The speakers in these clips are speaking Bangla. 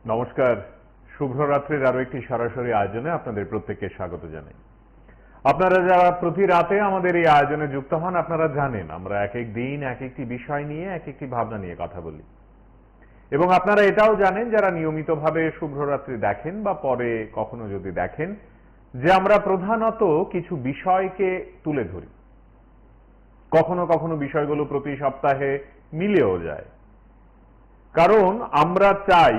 নমস্কার, শুভরাত্রির আরো একটি সরাসরি আয়োজনে আপনাদের প্রত্যেককে স্বাগত জানাই। আপনারা যারা প্রতি রাতে আমাদের এই আয়োজনে যুক্ত হন, আপনারা জানেন আমরা এক এক দিন এক একটি বিষয় নিয়ে এক একটি ভাবনা নিয়ে কথা বলি, এবং আপনারা এটাও জানেন যারা নিয়মিতভাবে শুভরাত্রি দেখেন বা পরে কখনো যদি দেখেন, যে আমরা প্রধানত কিছু বিষয়কে তুলে ধরি। কখনো কখনো বিষয়গুলো প্রতি সপ্তাহে মিলেও যায়, কারণ আমরা চাই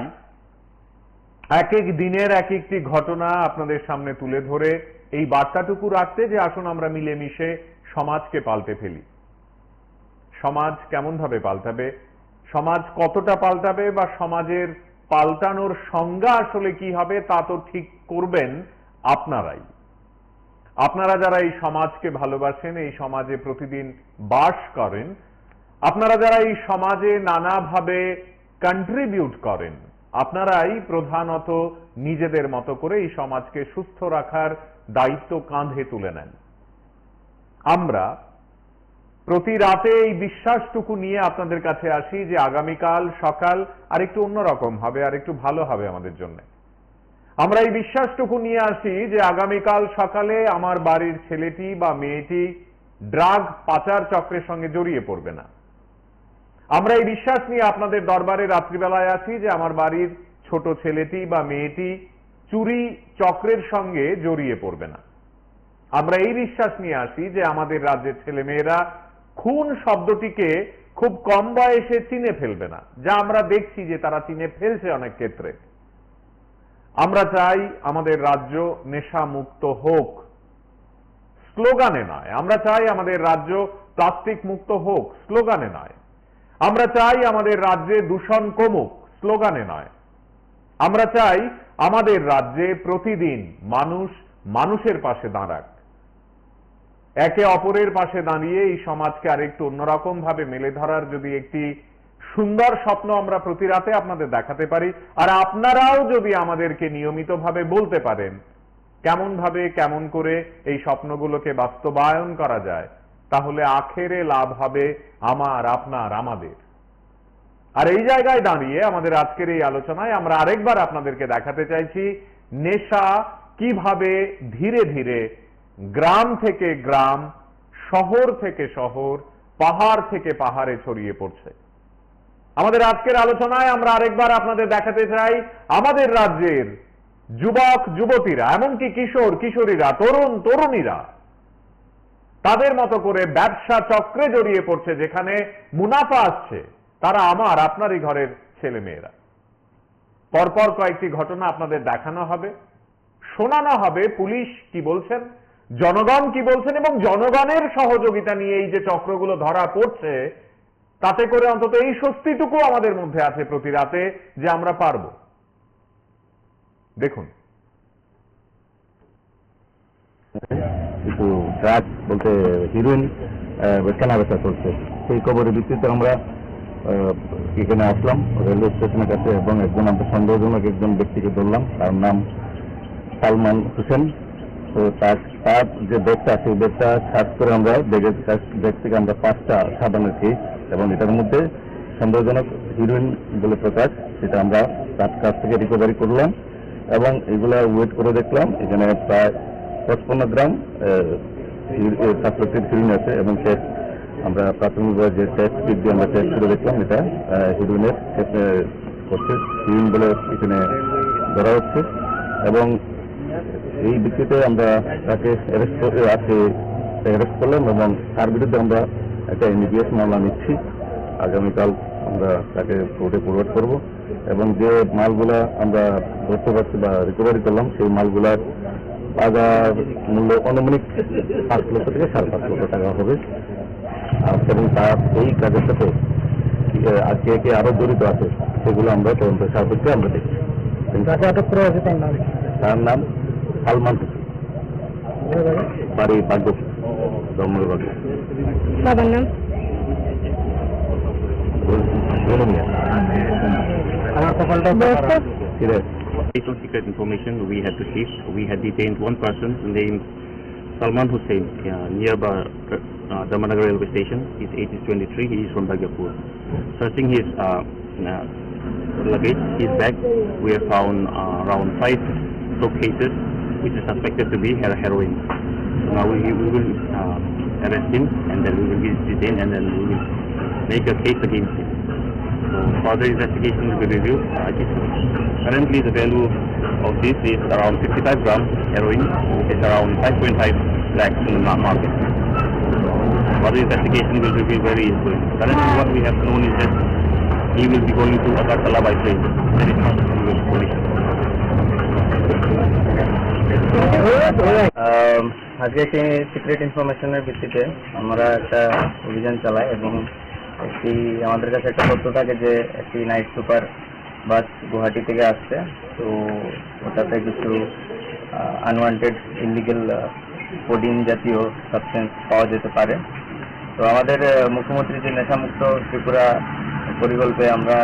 এক এক দিনের এক একটি ঘটনা আপনাদের সামনে তুলে ধরে এই বার্তাটুকু রাখতে যে আসুন আমরা মিলেমিশে সমাজকে পাল্টে ফেলি। সমাজ কেমন ভাবে পাল্টাবে, সমাজ কতটা পাল্টাবে, বা সমাজের পাল্টানোর সংজ্ঞা আসলে কি হবে তা তো ঠিক করবেন আপনারাই। আপনারা যারা এই সমাজকে ভালোবাসেন, এই সমাজে প্রতিদিন বাস করেন, আপনারা যারা এই সমাজে নানাভাবে কন্ট্রিবিউট করেন, আপনারাই প্রধানত নিজেদের মতো করে এই সমাজকে সুস্থ রাখার দায়িত্ব কাঁধে তুলে নেন। আমরা প্রতি রাতে এই বিশ্বাসটুকু নিয়ে আপনাদের কাছে আসি যে আগামীকাল সকাল আরেকটু অন্যরকম হবে, আর একটু ভালো হবে আমাদের জন্য। আমরা এই বিশ্বাসটুকু নিয়ে আসি যে আগামীকাল সকালে আমার বাড়ির ছেলেটি বা মেয়েটি ড্রাগ পাচার চক্রের সঙ্গে জড়িয়ে পড়বে না। আমরা এই বিশ্বাস নিয়ে আপনাদের দরবারে রাত্রিবেলায় আসি যে আমার বাড়ির ছোট ছেলেটি বা মেয়েটি চুরি চক্রের সঙ্গে জড়িয়ে পড়বে না। আমরা এই বিশ্বাস নিয়ে আসি যে আমাদের রাজ্যের ছেলেমেয়েরা খুন শব্দটিকে খুব কম বয়সে চিনে ফেলবে না, যা আমরা দেখছি যে তারা চিনে ফেলছে অনেক ক্ষেত্রে। আমরা চাই আমাদের রাজ্য নেশা মুক্ত হোক, স্লোগানে নয়। আমরা চাই আমাদের রাজ্য প্লাস্টিক মুক্ত হোক, স্লোগানে নয়। আমরা চাই আমাদের রাজ্যে দূষণ কমুক, স্লোগানে নয়। আমরা চাই আমাদের রাজ্যে প্রতিদিন মানুষ মানুষের পাশে দাঁড়াক, একে অপরের পাশে দাঁড়িয়ে এই সমাজকে আরেকটু অন্যরকম ভাবে মেলে ধরার যদি একটি সুন্দর স্বপ্ন আমরা প্রতি রাতে আপনাদের দেখাতে পারি, আর আপনারাও যদি আমাদেরকে নিয়মিতভাবে বলতে পারেন কেমন ভাবে কেমন করে এই স্বপ্নগুলোকে বাস্তবায়ন করা যায়, তাহলে আখেরে লাভ হবে আমার, আপনার, আমাদের। আর এই জায়গায় দাঁড়িয়ে আমাদের আজকের এই আলোচনায় আমরা আরেকবার আপনাদেরকে দেখাতে চাইছি নেশা কিভাবে ধীরে ধীরে গ্রাম থেকে গ্রাম, শহর থেকে শহর, পাহাড় থেকে পাহাড়ে ছড়িয়ে পড়ছে। আমাদের আজকের আলোচনায় আমরা আরেকবার আপনাদের দেখাতে চাই আমাদের রাজ্যের যুবক যুবতীরা, এমনকি কিশোর কিশোরীরা, তরুণ তরুণীরা তাদের মতো করে ব্যবসা চক্রে জড়িয়ে পড়ছে, যেখানে মুনাফা আসছে। তারা আমার আপনারই ঘরের ছেলে মেয়েরা। পরপর কয়েকটি ঘটনা আপনাদের দেখানো হবে, শোনানো হবে পুলিশ কি বলছেন, জনগণ কি বলছেন, এবং জনগণের সহযোগিতা নিয়ে এই যে চক্রগুলো ধরা পড়ছে, তাতে করে অন্তত এই স্বস্তিটুকু আমাদের মধ্যে আছে প্রতি রাতে যে আমরা পারব। দেখুন, কিছু ড্রাগ বলতে হিরোইন কেনাবেচা চলছে, সেই খবরের ভিত্তিতে আমরা এখানে আসলাম রেলওয়ে স্টেশনের কাছে, এবং একজন আমরা সন্দেহজনক একজন ব্যক্তিকে ধরলাম। তার নাম সালমান হোসেন। তো তার যে ব্যাগটা, সেই ব্যাগটা সার্চ করে আমরা ব্যাগ থেকে আমরা 5টা সাবানের কেস, এবং এটার মধ্যে সন্দেহজনক হিরোইন বলে প্রকাশ, সেটা আমরা তার কাছ থেকে রিকভারি করলাম, এবং এগুলা ওয়েট করে দেখলাম এখানে প্রায় 55 গ্রাম সাসপেক্টেড হিরোইন আছে, এবং আমরা প্রাথমিকভাবে যে টেস্ট কিট দিয়ে আমরা টেস্ট করে দেখলাম এটা হিরোইনের করছে, হিরোইন বলে এখানে ধরা হচ্ছে। এবং এই ভিত্তিতে আমরা তাকে অ্যারেস্ট করলাম, এবং তার বিরুদ্ধে আমরা একটা এনডিপিএস মামলা নিচ্ছি। আগামীকাল আমরা তাকে কোর্টে ফরওয়ার্ড করব, এবং যে মালগুলা আমরা ধরতে পারছি বা রিকভারি করলাম, সেই মালগুলার বাজার মূল্য আনুমানিক 5 লক্ষ থেকে 5.5 লক্ষ টাকা হবে। এবং তার এই কাজের সাথে কে কে আরো জড়িত আছে সেগুলো আমরা তদন্তের সাপেক্ষে আমরা দেখছি। আটক করা হয়েছে তার নাম সালমান হোসেন, বাড়ি বাগ্য, ধর্মের বাগ্য। বাবার নাম Secret information we had received. We had detained one person named Salman Hussain nearby Damanagar railway station. His age is 23. He is from Bagyapur. Searching his luggage, his bag, we have found around 5 suitcases which is suspected to be heroin. So now we will arrest him, and then we will be detained, and then we will make a case against him. So further investigation will be reviewed. Currently the value of this is around 55 grams heroin, which is around 5.5 lakhs in the market. Further investigation will reveal very easily. Currently what we have known is that he will be going to Agartala by plane. That is not police. আজকে একটি সিক্রেট ইনফরমেশনের ভিত্তিতে আমরা একটা অভিযান চালাই এবং আমাদের কাছে একটা তথ্য থাকে যে একটি নাইট সুপার বাস গুয়াহাটি থেকে আসছে। তো ওটাতে কিছু আনওয়ান্টেড ইলিগাল কোডিন জাতীয় সাবস্টেন্স পাওয়া যেতে পারে। তো আমাদের মুখ্যমন্ত্রী যে নেশামুক্ত ত্রিপুরা পরিকল্পে আমরা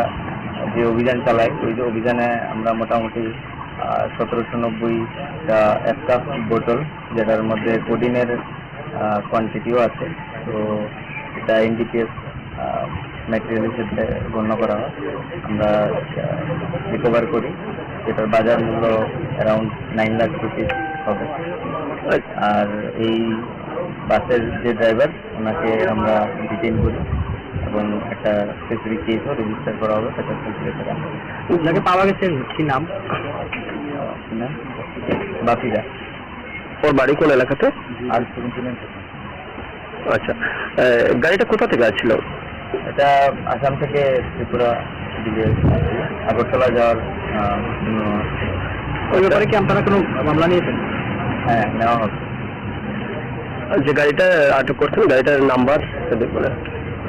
যে অভিযান চালাই, ওই যে অভিযানে আমরা মোটামুটি 1790টা এসকাপ বোতল, যেটার মধ্যে কোডিনের কোয়ান্টিটিও আছে। তো এটা এনডিপিএস ম্যাটেরিয়াল হিসেবে গণ্য করা হয়। আমরা রিকভার করি, যেটার বাজার মূল্য অ্যারাউন্ড 9 লাখ রুপিস হবে। আর এই বাসের যে ড্রাইভার, ওনাকে আমরা ডিটেইন করি এবং একটা স্পেসিফিক কেসও রেজিস্টার করা হবে। ওনাকে পাওয়া গেছে, কি নাম? বাপিদা। ওর বাড়ি কোন এলাকাতে? আর আচ্ছা, গাড়িটা কোথা থেকে আসছিল? এটা আসাম থেকে ত্রিপুরা দিকে আগরতলা যাওয়ার ওই ব্যাপারে কি আপনারা কোনো মামলা নিয়েছেন? হ্যাঁ, নেওয়া হবে। যে গাড়িটা আটক করছেন, গাড়িটার নাম্বার বলে?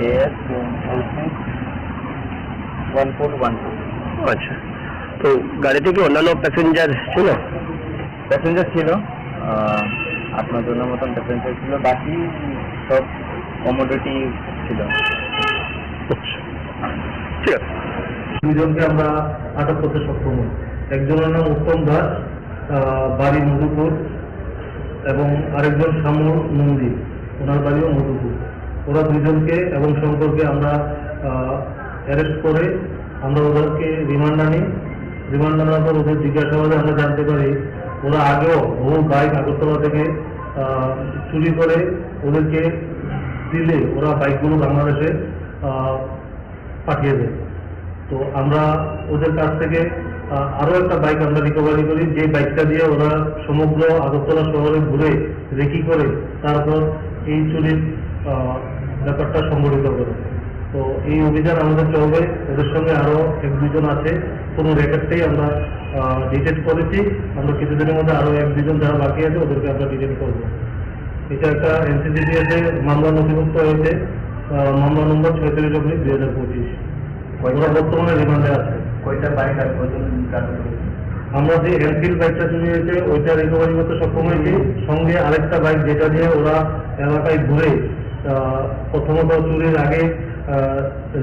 AS1412। আচ্ছা, তো গাড়িতে কি অন্যান্য প্যাসেঞ্জার ছিল? প্যাসেঞ্জার ছিল 8-9 জনের মতন প্যাসেঞ্জার ছিল, বাকি সব কমোডিটি ছিল। ঠিক আছে। দুজনকে আমরা আটক করতে সক্ষম হই। একজনের নাম উত্তম দাস, বাড়ি মধুপুর, এবং আরেকজন শ্যামল নন্দী, ওনার বাড়িও মধুপুর। ওরা দুজনকে এবং শঙ্করকে আমরা অ্যারেস্ট করে আমরা ওদেরকে রিমান্ড আনি। রিমান্ড আনার পর ওদের জিজ্ঞাসাবাদে আমরা জানতে পারি ওরা আগেও বহু বাইক আগরতলা থেকে চুরি করে ওদেরকে দিলে ওরা বাইকগুলো বাংলাদেশে পাঠিয়ে দেয়। তো আমরা ওদের কাছ থেকে আরো একটা বাইক আমরা রিকভারি করি, যে বাইকটা দিয়ে ওরা সমগ্র আগরতলা শহরে ঘুরে রেকি করে তারপর এই চুরির ব্যাপারটা সংগঠিত করে। তো এই অভিযান আমাদের চলবে। ওদের সঙ্গে আরো 1-2 জন আছে, কোনো রেকর্ডটাই আমরা ডিটেক্ট করেছি। আমরা কিছুদিনের মধ্যে আরো 1-2 জন যারা বাকি আছে ওদেরকে আমরা ডিটেক্ট করবো। এটা একটা এনসিসিডিএস এ মামলা নথিভুক্ত হয়েছে, মামলা নম্বর 36/2025। ওরা বর্তমানে রিমান্ডে আছে। কয়টা বাইক আর কয়জন? আমরা যে এনফিল্ড বাইকটা চুরি হয়েছে ওইটা রিকভারি করতে সক্ষম হয়েছি, সঙ্গে আরেকটা বাইক যেটা দিয়ে ওরা এলাকায় ঘুরে প্রথমত চুরির আগে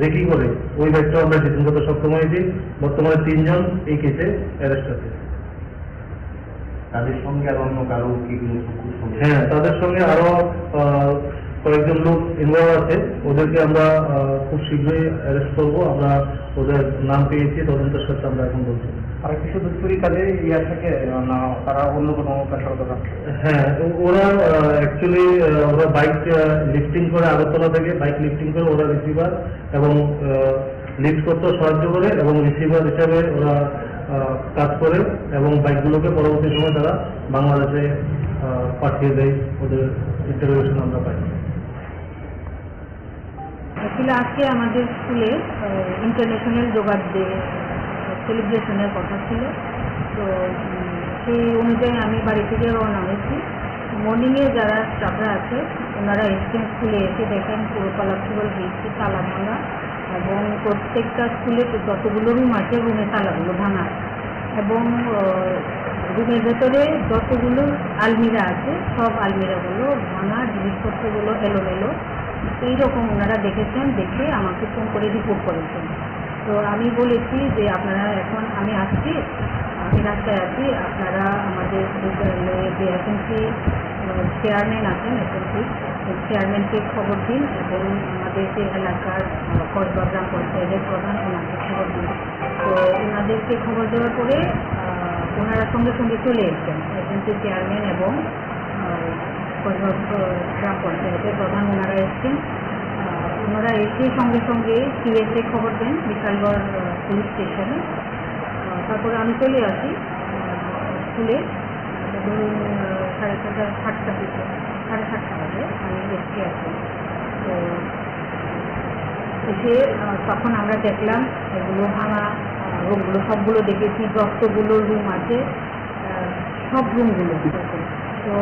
রেকি করে, ওই বাইকটা আমরা ডিটেইন করতে সক্ষম হয়েছি। বর্তমানে 3 জন এই কেসে অ্যারেস্ট আছে। তাদের সঙ্গে আর অন্য কারো কি? হ্যাঁ, তাদের সঙ্গে আরো কয়েকজন লোক ইনভলভ আছে, ওদেরকে আমরা খুব শীঘ্রই অ্যারেস্ট করবো। আমরা ওদের নাম পেয়েছি, তদন্তের সাথে আমরা এখন বলছি। আর কিছু দুষ্কৃতী কাজে ইয়ে থাকে না, তারা অন্য কোনো পেশাগত? হ্যাঁ, ওরা অ্যাকচুয়ালি ওরা বাইক লিফটিং করে, আগরতলা থেকে বাইক লিফটিং করে ওরা রিসিভার এবং লিফট করতে সাহায্য করে এবং রিসিভার হিসাবে ওরা কাজ করে এবং বাইকগুলোকে পরবর্তী সময় তারা বাংলাদেশে পাঠিয়ে দেয়। ওদের ইন্টারভিউশন আমরা পাই। আসলে আজকে আমাদের স্কুলে ইন্টারন্যাশনাল যোগা ডে সেলিব্রেশনের কথা ছিল। তো সেই অনুযায়ী আমি বাড়ি থেকে রওনা হয়েছি। মর্নিংয়ে যারা স্টাফরা আছে ওনারা এসছেন স্কুলে, এসে দেখেন পুরো কলাপসিবল হয়েছে, তালামালা, এবং প্রত্যেকটা স্কুলে যতগুলো রুম আছে রুমে তালাগুলো ভাঙা, এবং রুমের ভেতরে যতগুলো আলমিরা আছে সব আলমিরাগুলো ভাঙা, জিনিসপত্রগুলো এলোমেলো। এইরকম ওনারা দেখেছেন, দেখে আমাকে ফোন করে রিপোর্ট করেছেন। তো আমি বলেছি যে আপনারা এখন আমি আসছি, আমি রাস্তায় আছি, আপনারা আমাদের যে এসএমসি চেয়ারম্যান আছেন, এসএমসি চেয়ারম্যানকে খবর দিন এবং আমাদের যে এলাকার কসবা গ্রাম পঞ্চায়েতের প্রধান ওনাকে খবর দিন। তো ওনাদেরকে খবর দেওয়ার পরে ওনারা সঙ্গে সঙ্গে চলে এসছেন, এসএমসি চেয়ারম্যান এবং কসবা গ্রাম পঞ্চায়েতের প্রধান ওনারা এসছেন। ওনারা এসে সঙ্গে সঙ্গে সিএসএ খবর দেন বিশালগড় পুলিশ স্টেশনে। তারপরে আমি চলে আসি স্কুলে, ধরুন 7:30 দিকে, 7:30 বাজে আমি এসে আসি। তো এসে তখন আমরা দেখলাম এগুলো ভাঙা রুমগুলো সবগুলো দেখেছি, রক্তগুলোর রুম আছে, সব রুমগুলো। তো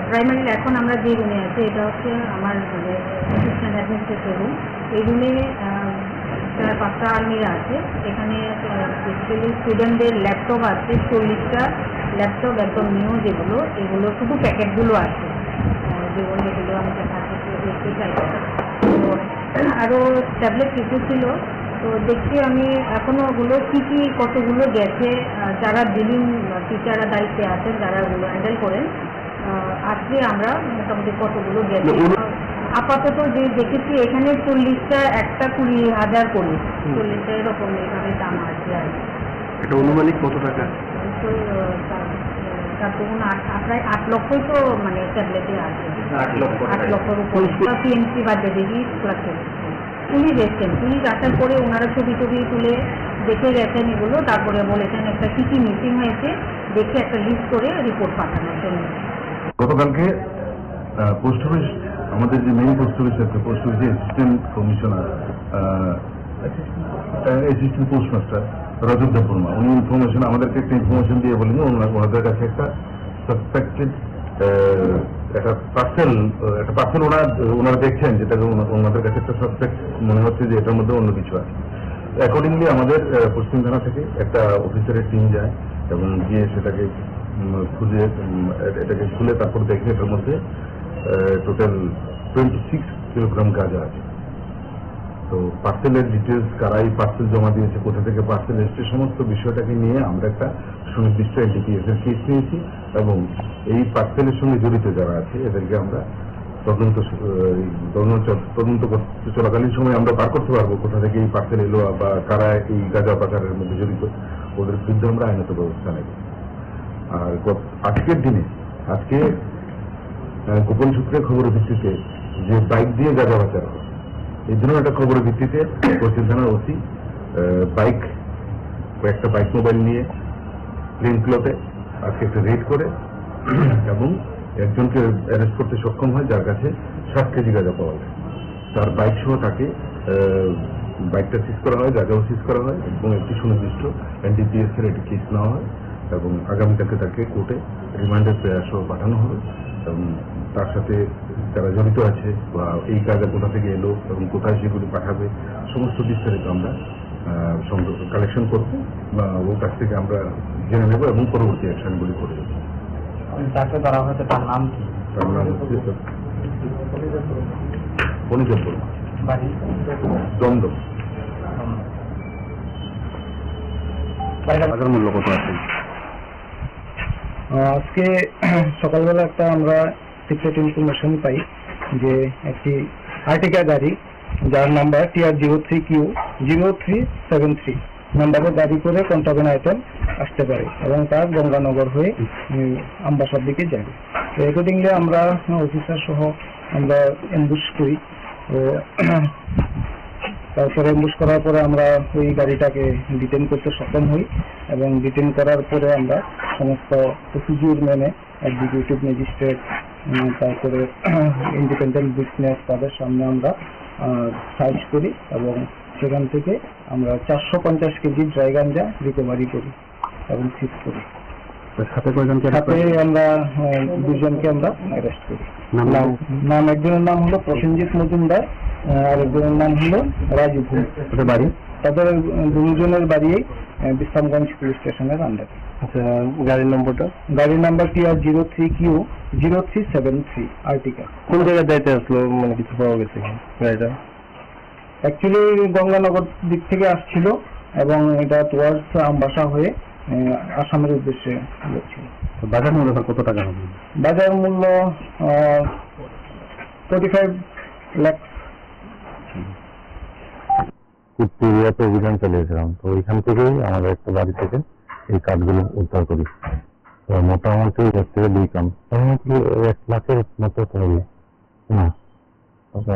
প্রাইমারি এখন আমরা যে রুমে আছি এটা হচ্ছে আমার মানে অ্যাসিস্ট্যান্ট অ্যাডমিনিস্ট্রেটর রুম। এই রুমে 4-5টা আলমিরা আছে। এখানে বেসিক্যালি স্টুডেন্টদের ল্যাপটপ আছে, 40টা ল্যাপটপ একদম নিউ যেগুলো, এগুলো শুধু প্যাকেটগুলো আছে, যেগুলো আমি দেখতে চাই। তো আরও ট্যাবলেট কিছু ছিল। তো দেখছি আমি এখনও ওগুলো কী কতগুলো গেছে, যারা বিলিং টিচাররা দায়িত্বে আছেন, যারা ওগুলো হ্যান্ডেল করেন, আজকে আমরা মোটামুটি কতগুলো গেছে। আপাতত যে দেখেছি এখানে 40টা, একটা 20,000 করে, 40টা এরকম এইভাবে দাম আছে আর কি। এটা অনুমানিক কত টাকা? তো তার তো কোনো প্রায় 8 লক্ষই তো মানে ট্যাবলেটে আছে, 8 লক্ষের উপরে পিএমসি বাদে দেখি প্লাস পুলিশ এসছেন। পুলিশ আসার পরে ওনারা ছবি তুলে দেখে গেছেন এগুলো, তারপরে বলেছেন একটা কী মিসিং হয়েছে দেখে একটা লিস্ট করে রিপোর্ট পাঠানোর জন্য। গতকালকে পোস্ট অফিস, আমাদের যে মেইন পোস্ট অফিস আছে, পোস্ট অফিসে অ্যাসিস্ট্যান্ট কমিশনার, অ্যাসিস্ট্যান্ট পোস্টমাস্টার রজত দেববর্মা, উনি আমাদেরকে একটা ইনফরমেশন দিয়ে বলেন ওনাদের কাছে একটা সাসপেক্টেড একটা পার্সেল ওনারা দেখছেন, যেটা ওনাদের কাছে একটা সাসপেক্ট মনে হচ্ছে যে এটার মধ্যে অন্য কিছু আছে। অ্যাকর্ডিংলি আমাদের পশ্চিম থানা থেকে একটা অফিসারের টিম যায় এবং গিয়ে সেটাকে খুলে তারপর দেখে এটার মধ্যে টোটাল 26 কিলোগ্রাম গাঁজা আছে। তো পার্সেলের ডিটেলস, কারাই পার্সেল জমা দিয়েছে, কোথা থেকে পার্সেল এসছে, সমস্ত বিষয়টাকে নিয়ে আমরা একটা সুনির্দিষ্ট এনডিপিএস এর কেস নিয়েছি এবং এই পার্সেলের সঙ্গে জড়িত যারা আছে এদেরকে আমরা তদন্ত চলাকালীন সময় আমরা বার করতে পারবো কোথা থেকে এই পার্সেল এলো বা কারা এই গাঁজা পাচারের মধ্যে জড়িত, ওদের বিরুদ্ধে আমরা আইনত ব্যবস্থা নেব। আর আজকের দিনে গোপন সূত্রের খবরের ভিত্তিতে যে বাইক দিয়ে গাঁজা পাচার হয়, এই জন্য একটা খবরের ভিত্তিতে পশ্চিম থানার ওসি কয়েকটা বাইক মোবাইল নিয়ে প্লেন ক্লথে আজকে একটা রেড করে এবং একজনকে অ্যারেস্ট করতে সক্ষম হয়, যার কাছে 7 কেজি গাঁজা পাওয়া যায়। তার বাইক সহ তাকে বাইকটা সিজ করা হয়, গাঁজাও সিজ করা হয় এবং একটি সুনির্দিষ্ট এনডিপিএস এর একটি কেস নেওয়া হয় এবং আগামীকালকে তাকে কোর্টে রিমান্ডের প্রেয়ার সহ পাঠানো হবে এবং তার সাথে যারা জড়িত আছে বা এই কাজে কোথা থেকে এলো এবং কোথায় সেগুলি পাঠাবে সমস্ত বিস্তারিত আমরা কালেকশন করবো বা ওর কাছ থেকে আমরা জেনে নেব এবং পরবর্তী অ্যাকশনগুলি করে দেবো। তাকে ধরা হয়েছে, তার নাম কি? তার নাম হচ্ছে ফণীদেব বর্মা, বাড়ি দমদম। বাজার মূল্য কত আছে? আজকে সকালবেলা একটা আমরা সিক্রেট ইনফরমেশন পাই যে একটি আর্টিকা গাড়ি, যার নাম্বার TR03Q0373 নাম্বারের গাড়ি করে কন্ট্রাব্যান্ড আইটেম আসতে পারে এবং তার গঙ্গানগর হয়ে আমবাসার দিকে যাবে। তো অ্যাকর্ডিংলি আমরা অফিসার সহ আমরা অ্যাম্বুশ করি। তো তারপরে অ্যাম্বুশ করার পরে আমরা ওই গাড়িটাকে ডিটেন করতে সক্ষম হই এবং ডিটেন করার পরে আমরা সমস্ত প্রসিডিউর মেনে এক্সিকিউটিভ ম্যাজিস্ট্রেট, তারপরে ইন্ডিপেন্ডেন্ট উইটনেস, তাদের সামনে আমরা সার্চ করি এবং সেখান থেকে আমরা 450 কেজি ড্রাই গাঞ্জা রিকভারি করি এবং সিজ করি। সাথে কয়জনকে? সাথে আমরা 2 জনকে আমরা অ্যারেস্ট করি। নাম একজনের নাম হলো প্রসেনজিৎ মজুমদার, আর একজনের নাম হলো রাজু ভূম। ওদের বাড়ি? তাদের 2 জনের বাড়ি বিশ্রামগঞ্জ পুলিশ স্টেশনের আন্ডারে। আচ্ছা, গাড়ির নম্বরটা? গাড়ির নাম্বার TR03Q0373 আর্টিকা। কোন জায়গায় যাইতে আসলো, মানে কিছু পাওয়া গেছে গাড়িটা? অ্যাকচুয়ালি গঙ্গানগর দিক থেকে আসছিল এবং এটা টুয়ার্ডস আমবাসা হয়ে আসামের উদ্দেশ্যে যাচ্ছিল। বাজার মূল্য কত টাকা হবে? বাজার মূল্য 45 লাখ। কুট্টি এরিয়াতে অভিযান চালিয়েছিলাম, তো ওইখান থেকেই আমাদের একটা বাড়ি থেকে এই কাঠগুলো উদ্ধার করি। তো মোটামুটি 1 থেকে 2 গ্রাম, মোটামুটি 1 লাখের মতো হবে না। ওটা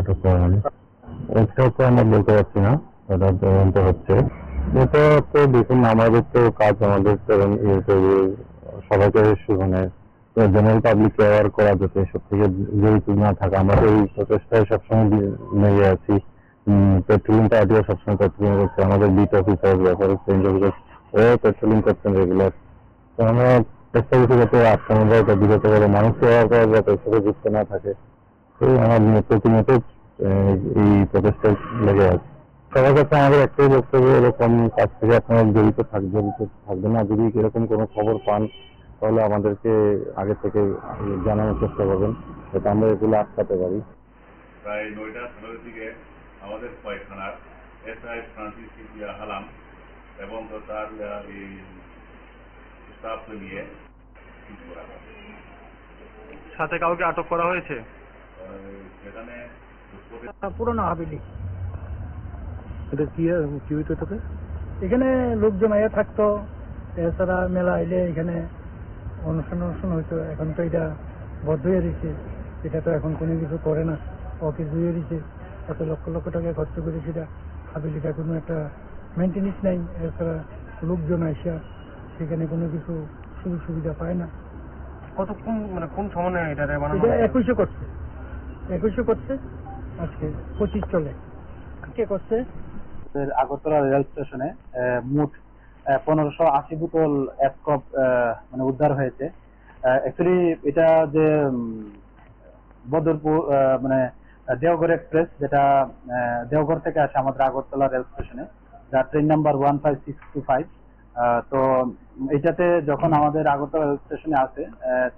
তো আমরা বলতে পারছি না, ওটা তদন্ত হচ্ছে। এটা তো দেখুন, আমাদের তো কাজ, আমাদের তো সবাইকে মানে জেনারেল পাবলিক অ্যাওয়ার করা, যাতে এসব থেকে জড়িত না থাকা। আমরা তো এই প্রচেষ্টায় সবসময় লেগে আছি। পেট্রোলিং পার্টিও সবসময় পেট্রোলিং করছে, আমাদের beat officer, reference range officer ও পেট্রোলিং করছেন রেগুলার। তো আমরা চেষ্টা করছি যাতে আত্মনির্ভরতা বিরত করে মানুষকে অ্যাওয়ার করা, যাতে এর সাথে যুক্ত না থাকে। তো আমার প্রতিনিয়ত এই প্রচেষ্টায় লেগে আছে। সবার কাছে আমাদের একটাই বক্তব্য, এরকম কাজ থেকে আপনারা জড়িত থাকবেন না। যদি এরকম কোনো খবর পান তাহলে আমাদেরকে আগে থেকে জানানোর চেষ্টা করবেন, যাতে আমরা এগুলো আটকাতে পারি। প্রায় 9টা দিকে আমাদের কয়েকখানার এসআই ফ্রান্সিস হালাম এবং তার এই স্টাফ নিয়ে সাথে কাউকে আটক করা হয়েছে? সেখানে পুরনো হাবিলি। এটা কি হইতো এটাতে? এখানে লোকজন আয়া থাকতো, এছাড়া মেলা আইলে এখানে অনুষ্ঠান হইতো। এখন তো এটা বদ্ধ হয়ে দিচ্ছে, এটা তো এখন কোনো কিছু করে না, অফিস হয়ে দিচ্ছে। এত লক্ষ লক্ষ টাকা খরচ করে সেটা হাবিলিটা কোনো একটা মেনটেন্স নাই। এছাড়া লোকজন আইসা সেখানে কোনো কিছু সুযোগ সুবিধা পায় না। কতক্ষণ মানে কোন সময় এটা বানানো? এটা 21 করছে, আজকে 25 চলে। কে করছে? আগরতলা রেল স্টেশনে মোট 1580 বোতল অ্যাসকপ মানে উদ্ধার হয়েছে। অ্যাকচুয়ালি এটা যে বদরপুর মানে দেওঘর এক্সপ্রেস, যেটা দেওঘর থেকে আসে আমাদের আগরতলা রেল স্টেশনে, যা ট্রেন নাম্বার 15625। তো এটাতে যখন আমাদের আগরতলা রেল স্টেশনে আসে,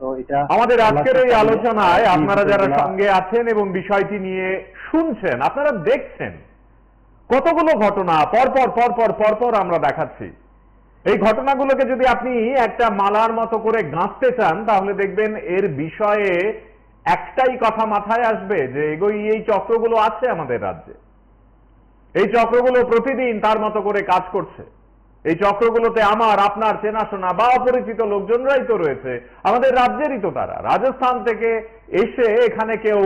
তো এটা আমাদের আজকের এই আলোচনায় আপনারা যারা সঙ্গে আছেন এবং বিষয়টি নিয়ে শুনছেন, আপনারা দেখছেন কতগুলো ঘটনা পরপর আমরা দেখাচ্ছি। এই ঘটনাগুলোকে যদি আপনি একটা মালার মতো করে গাঁথতে চান, তাহলে দেখবেন এর বিষয়ে একটাই কথা মাথায় আসবে, যে এই চক্রগুলো আছে আমাদের রাজ্যে। এই চক্রগুলো প্রতিদিন তার মতো করে কাজ করছে। এই চক্রগুলোতে আমার আপনার চেনাশোনা বা অপরিচিত লোকজনরাই তো রয়েছে, আমাদের রাজ্যেরই তো তারা। রাজস্থান থেকে এসে এখানে কেউ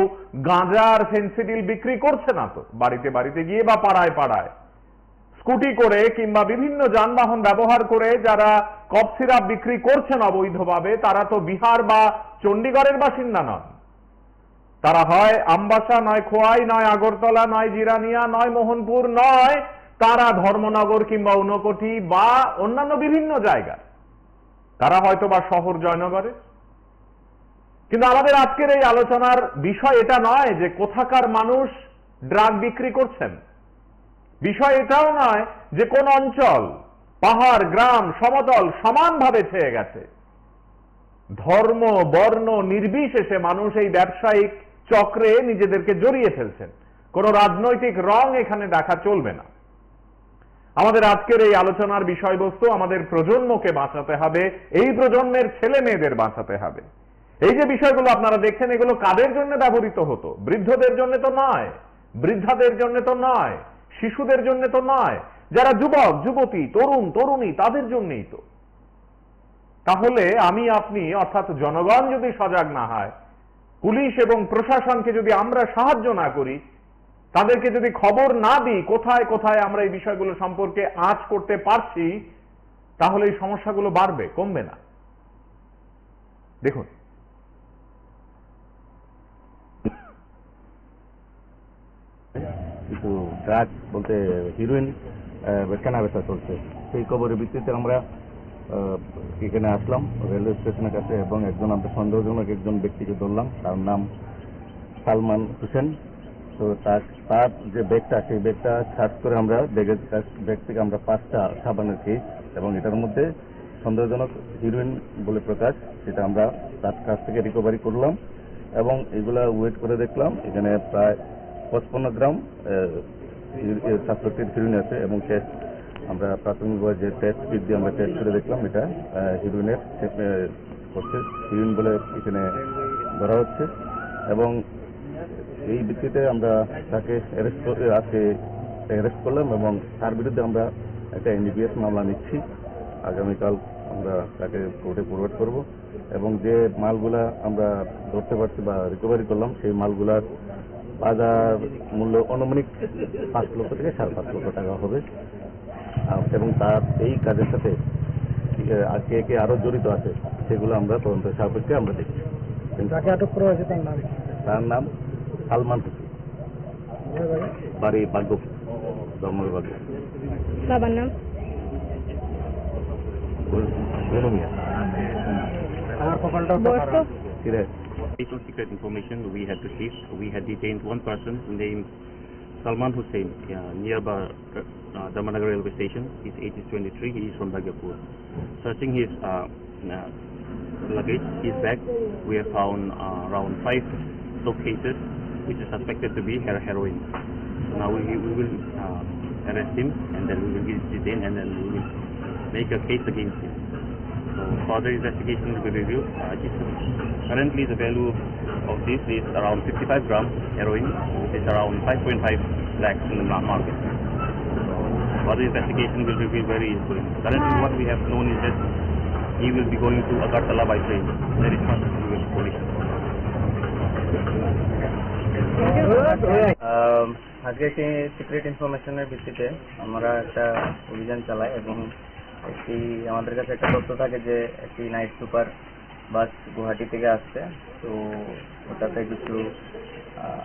গাঁজার ফেন্সিডিল বিক্রি করছে না তো, বাড়িতে গিয়ে বা পাড়ায় স্কুটি করে কিংবা বিভিন্ন যানবাহন ব্যবহার করে যারা কফ সিরাপ বিক্রি করছেন অবৈধভাবে, তারা তো বিহার বা চণ্ডীগড়ের বাসিন্দা নন। তারা হয় আমবাসা, নয় খোয়াই, নয় আগরতলা, নয় জিরানিয়া, নয় মোহনপুর, নয় তারা ধর্মনগর কিংবা ঊনকোটি বা অন্যান্য বিভিন্ন জায়গায়, তারা হয়তো বা শহর জয়নগরে। কিন্তু আমাদের আজকের এই আলোচনার বিষয় এটা নয় যে কোথাকার মানুষ ড্রাগ বিক্রি করছেন। বিষয় এটাও নয় যে কোন অঞ্চল, পাহাড়, গ্রাম, সমতল সমানভাবে ছেয়ে গেছে। ধর্ম, বর্ণ নির্বিশেষে মানুষ এই ব্যবসায়িক চক্রে নিজেদেরকে জড়িয়ে ফেলছেন। কোন রাজনৈতিক রং এখানে দেখা চলবে না। আমাদের আজকের এই আলোচনার বিষয়বস্তু, আমাদের প্রজন্মকে বাঁচাতে হবে, এই প্রজন্মের ছেলে মেয়েদের বাঁচাতে হবে। এই যে বিষয়গুলো আপনারা দেখছেন, এগুলো কাদের জন্য ব্যবহৃত হতো? বৃদ্ধদের জন্য তো নয়, বৃদ্ধাদের জন্য তো নয়, শিশুদের জন্য তো নয়, যারা যুবক যুবতী, তরুণ তরুণী, তাদের জন্যই তো। তাহলে আমি আপনি অর্থাৎ জনগণ যদি সজাগ না হয়, পুলিশ এবং প্রশাসনকে যদি আমরা সাহায্য না করি, তাদেরকে যদি খবর না দিই কোথায় কোথায় আমরা এই বিষয়গুলো সম্পর্কে আঁচ করতে পারছি, তাহলে এই সমস্যাগুলো বাড়বে, কমবে না। দেখুন, কিছু ড্রাগ বলতে হিরোইন কেনা বেচা চলছে। সেই খবরের ভিত্তিতে আমরা এখানে আসলাম রেলওয়ে স্টেশনের কাছে, এবং একজন আমরা সন্দেহজনক একজন ব্যক্তিকে ধরলাম। তার নাম সালমান হোসেন। তো তার যে ব্যাগটা, সেই ব্যাগটা সার্চ করে আমরা ব্যাগ থেকে আমরা 5টা সাবানের কেস এবং এটার মধ্যে সন্দেহজনক হিরোইন বলে প্রকাশ, সেটা আমরা তার কাছ থেকে রিকভারি করলাম এবং এগুলা ওয়েট করে দেখলাম। এখানে প্রায় 55 গ্রাম সাসপেক্টেড হিরোইন আছে এবং টেস্ট আমরা প্রাথমিকভাবে যে টেস্ট কিট দিয়ে আমরা টেস্ট করে দেখলাম এটা হিরোইনের হচ্ছে হিরোইন বলে এখানে ধরা হচ্ছে এবং এই ভিত্তিতে আমরা তাকে অ্যারেস্ট করলাম এবং তার বিরুদ্ধে আমরা একটা এনডিপিএস মামলা নিচ্ছি। আগামীকাল আমরা তাকে কোর্টে ফরওয়ার্ড করব এবং যে মালগুলা আমরা ধরতে পারছি বা রিকভারি করলাম সেই মালগুলার বাজার মূল্য আনুমানিক 5 লক্ষ থেকে 5.5 লক্ষ টাকা হবে এবং তার এই কাজের সাথে কে কে আরো জড়িত আছে সেগুলো আমরা তদন্ত সাপেক্ষে আমরা দেখছি। যাকে আটক করা হয়েছে তার নাম তার নাম সালমান হোসেন, বাড়ি বাগ্য, ধর্মের বাগ্য। বাবার নাম আমার কপালটাও বয়স Based on secret information we had received, we had detained one person named Salman Hussain nearby Damanagar railway station. His age is 23. He is from Bhagyapur. Searching his luggage, his bag, we have found around 5 cases which is suspected to be heroin. So now we will arrest him and then we will get detained and then we will make a case against him. So further investigation will be reviewed. Currently the value of this is around 55 gram heroin, which is around 5.5 lakhs in the market. So further investigation will reveal very easily. Currently what we have known is that he will be going to Agartala by train. There is not police. আজকে একটি সিক্রেট ইনফরমেশনের ভিত্তিতে আমরা একটা অভিযান চালাই এবং আমাদের কাছে একটা তথ্য থাকে যে একটি নাইট সুপার বাস গুয়াহাটি থেকে আসছে। তো ওটাতে কিছু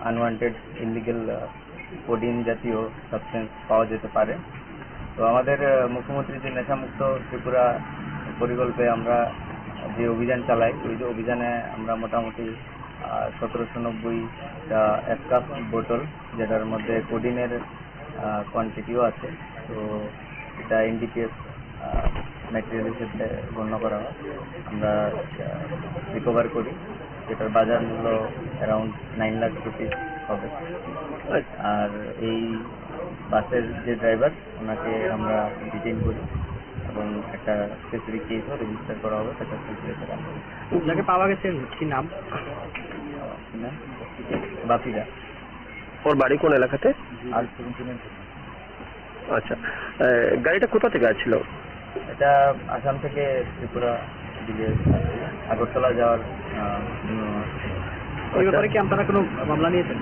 আনওয়ান্টেড ইলিগাল কোডিন জাতীয় সাবস্টেন্স পাওয়া যেতে পারে। তো আমাদের মুখ্যমন্ত্রী যে নেশামুক্ত ত্রিপুরা পরিকল্পে আমরা যে অভিযান চালাই, ওই যে অভিযানে আমরা মোটামুটি 1790টা এসকাপ বোতল, যেটার মধ্যে কোডিনের কোয়ান্টিটিও আছে। তো এটা এনডিপিএস ম্যাটেরিয়াল হিসেবে গণ্য করা হয়। আমরা রিকভার করি, যেটার বাজার মূল্য অ্যারাউন্ড 9 লাখ রুপিস হবে। আর এই বাসের যে ড্রাইভার, ওনাকে আমরা ডিটেইন করি এবং একটা স্পেসিফিক কেসও রেজিস্টার করা হবে। সেটা যাকে পাওয়া গেছে কি নাম? বাপিরা। ওর বাড়ি কোন এলাকাতে? আর আচ্ছা, গাড়িটা কোথা থেকে আসছিল? এটা আসাম থেকে ত্রিপুরা দিকে আগরতলা যাওয়ার। ওই ব্যাপারে কি আপনারা কোনো মামলা নিয়েছেন?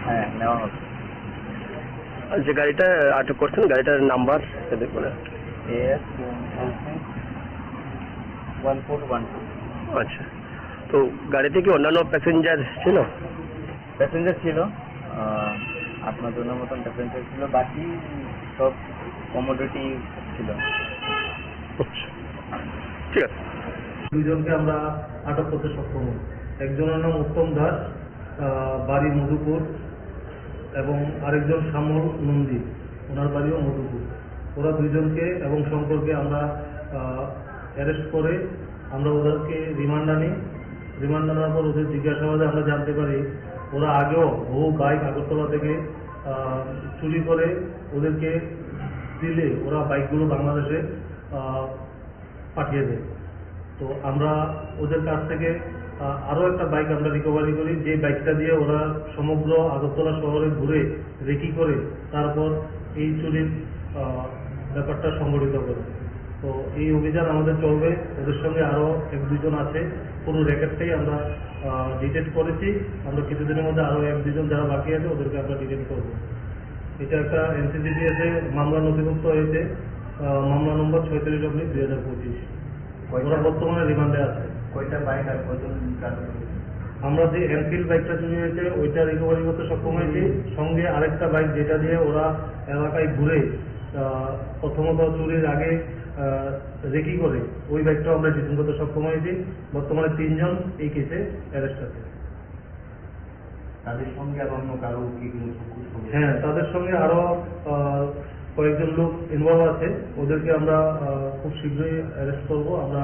হ্যাঁ, নেওয়া হবে। যে গাড়িটা আটক করছেন, গাড়িটার নাম্বার দেখুন। AS 1412। আচ্ছা, তো গাড়িতে কি অন্যান্য প্যাসেঞ্জার ছিল? প্যাসেঞ্জার ছিল 8-9 জনের মতন প্যাসেঞ্জার ছিল, বাকি সব কমোডিটি ছিল। ঠিক আছে। দুইজনকে আমরা আটক করতে সক্ষম হই। একজনের নাম উত্তম দাস, বাড়ি মধুপুর, এবং আরেকজন শ্যামল নন্দী, ওনার বাড়িও মধুপুর। ওরা দুইজনকে এবং শঙ্করকে আমরা অ্যারেস্ট করে আমরা ওদেরকে রিমান্ড আনি। রিমান্ড আনার পর ওদের জিজ্ঞাসাবাদে আমরা জানতে পারি ওরা আগেও বহু বাইক আগরতলা থেকে চুরি করে ওদেরকে দিলে ওরা বাইকগুলো বাংলাদেশে পাঠিয়ে দেয়। তো আমরা ওদের কাছ থেকে আরও একটা বাইক আমরা রিকভারি করি, যে বাইকটা দিয়ে ওরা সমগ্র আগরতলা শহরে ঘুরে রেকি করে তারপর এই চুরির ব্যাপারটা সংগঠিত করে। তো এই অভিযান আমাদের চলবে। ওদের সঙ্গে আরও 1-2 জন আছে। পুরো র্যাকেটটাই আমরা ডিটেক্ট করেছি। আমরা কিছুদিনের মধ্যে আরও 1-2 জন যারা বাকি আছে ওদেরকে আমরা ডিটেক্ট করবো। এটা একটা NCCPS এ মামলা নথিভুক্ত হয়েছে, মামলা নম্বর 36/2025। ওরা বর্তমানে রিমান্ডে আছে। কয়টা বাইক আর কয়জন? আমরা যে এনফিল্ড বাইকটা চুরি হয়েছে ওইটা রিকভারি করতে সক্ষম হয়েছি, সঙ্গে আরেকটা বাইক যেটা দিয়ে ওরা এলাকায় ঘুরে প্রথমত চুরির আগে রেকি করে, ওই বাইকটাও আমরা ডিটেইন করতে সক্ষম হয়েছি। বর্তমানে 3 জন এই কেসে অ্যারেস্ট আছে। তাদের সঙ্গে আর অন্য কারো কি? হ্যাঁ, তাদের সঙ্গে আরো কয়েকজন লোক ইনভলভ আছে। ওদেরকে আমরা খুব শীঘ্রই অ্যারেস্ট করবো। আমরা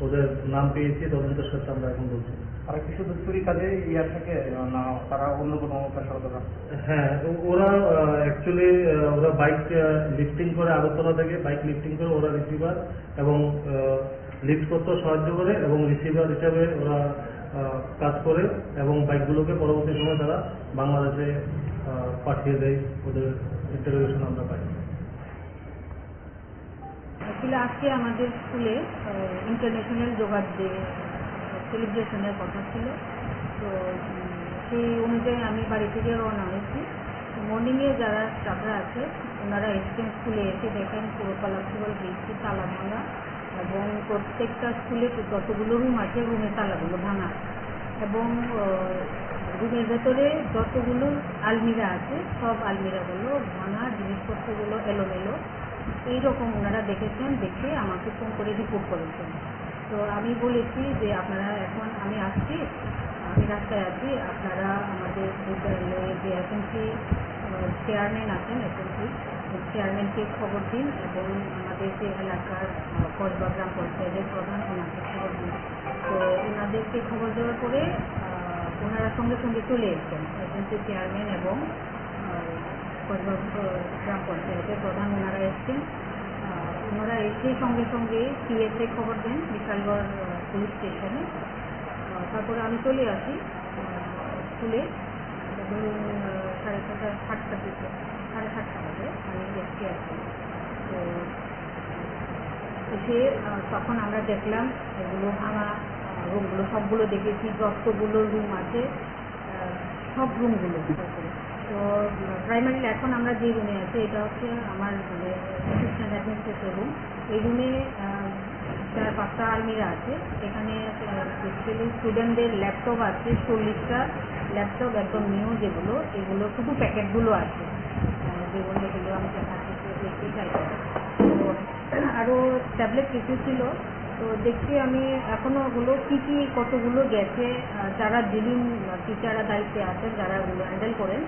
ওদের নাম পেয়েছি, তদন্তের সাথে আমরা এখন বলছি। তারা কি শুধু চুরি কাজে ইয়া থাকে না তারা অন্য কোনো পেশাগত কাজ? হ্যাঁ, ওরা অ্যাকচুয়ালি ওরা বাইক লিফটিং করে আগরতলা থেকে বাইক লিফটিং করে ওরা রিসিভার এবং লিফট করতে সাহায্য করে এবং রিসিভার হিসাবে ওরা কাজ করে এবং বাইকগুলোকে পরবর্তী সময় তারা বাংলাদেশে পাঠিয়ে দেয়। ওদের ইন্টারভিউশন আমরা পাই। অ্যাকচুয়ালি আজকে আমাদের স্কুলে ইন্টারন্যাশনাল যোগা ডে সেলিব্রেশনের কথা ছিল। তো সেই অনুযায়ী আমি বাড়ি থেকে রওনা হয়েছি। মর্নিংয়ে যারা স্টাফরা আছে ওনারা এসছেন স্কুলে এসে দেখেন পুরো কলাপসিবল বৃষ্টি তালা ভাঙা এবং প্রত্যেকটা স্কুলে যতগুলো রুম আছে রুমের তালাগুলো ভাঙা এবং রুমের ভেতরে যতগুলো আলমিরা আছে সব আলমিরাগুলো ভাঙা, জিনিসপত্রগুলো এলোমেলো এইরকম ওনারা দেখেছেন। দেখে আমাকে ফোন করে রিপোর্ট করেছেন। তো আমি বলেছি যে আপনারা এখন আমি আসছি, আমি রাস্তায় আছি, আপনারা আমাদের বিদ্যালয়ে যে এসএমসি চেয়ারম্যান আছেন এসএমসি চেয়ারম্যানকে খবর দিন এবং আমাদের যে এলাকার কসবা গ্রাম পঞ্চায়েতের প্রধান ওনাকে খবর দিন। তো ওনাদেরকে খবর দেওয়ার পরে ওনারা সঙ্গে সঙ্গে চলে এসছেন এসএমসি চেয়ারম্যান এবং কসবা গ্রাম পঞ্চায়েতের প্রধান ওনারা এসছেন। ওনারা এসে সঙ্গে সঙ্গে সিএসএ খবর দেন বিশালগড় পুলিশ স্টেশনে। তারপরে আমি চলে আসি স্কুলে ধরুন 7:30 দিকে 7:30 বাজে আমি এসছি আর কি। তো এসে তখন আমরা দেখলাম এগুলো ভাঙা রুমগুলো সবগুলো দেখেছি, যতগুলো রুম আছে সব রুমগুলো। তো প্রাইমারিলি এখন আমরা যে রুমে আছি এটা হচ্ছে আমার মানে অ্যাসিস্ট্যান্ট অ্যাডমিনিস্ট্রেটর রুম। এই রুমে 4-5টা আলমিরা আছে। এখানে বেসিক্যালি স্টুডেন্টদের ল্যাপটপ আছে 40টা ল্যাপটপ একদম নিউ যেগুলো, এগুলো শুধু প্যাকেটগুলো আছে যেগুলো আমি দেখতে চাই। তো আরও ট্যাবলেট কিছু ছিল। তো দেখছি আমি এখনও ওগুলো কী কতগুলো গেছে, যারা ডিলিং টিচাররা দায়িত্বে আছেন যারা ওগুলো হ্যান্ডেল করেন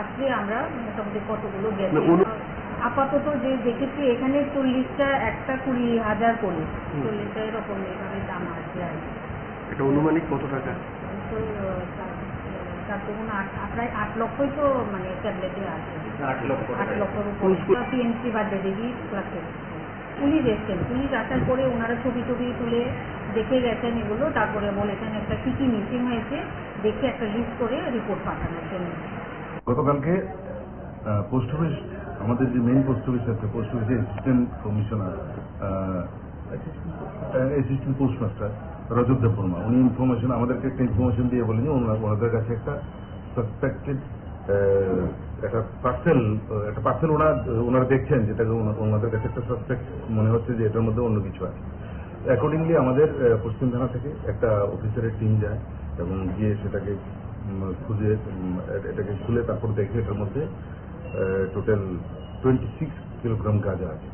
আজকে আমরা মোটামুটি কতগুলো গেছে আপাতত যে দেখেছি এখানে 40টা একটা 20,000 করে 40টা এরকম এইভাবে দাম আছে আর কি। এটা অনুমানিক কত টাকা? তো তার তো কোনো প্রায় 8 লক্ষই তো মানে ট্যাবলেটে আছে। 8 লক্ষর উপর পিএমসি বাদে দেবী ক্লাসে পুলিশ এসছেন। পুলিশ আসার পরে ওনারা ছবি তুলে দেখে গেছেন এগুলো, তারপরে বলেছেন একটা কী মিসিং হয়েছে দেখে একটা লিস্ট করে রিপোর্ট পাঠানোর জন্য। গতকালকে পোস্ট অফিস আমাদের যে মেইন পোস্ট অফিস আছে পোস্ট অফিসের অ্যাসিস্ট্যান্ট কমিশনার অ্যাসিস্ট্যান্ট পোস্টমাস্টার রজত দেববর্মা উনি আমাদেরকে একটা ইনফরমেশন দিয়ে বলেন যে ওনাদের কাছে একটা সাসপেক্টেড একটা পার্সেল ওনারা দেখছেন যেটাকে ওনাদের কাছে একটা সাসপেক্ট মনে হচ্ছে যে এটার মধ্যে অন্য কিছু আছে। অ্যাকর্ডিংলি আমাদের পশ্চিম থানা থেকে একটা অফিসারের টিম যায় এবং গিয়ে সেটাকে খুঁজে এটাকে খুলে তারপর দেখে এটার মধ্যে টোটাল 26 কিলোগ্রাম গাঁজা আছে।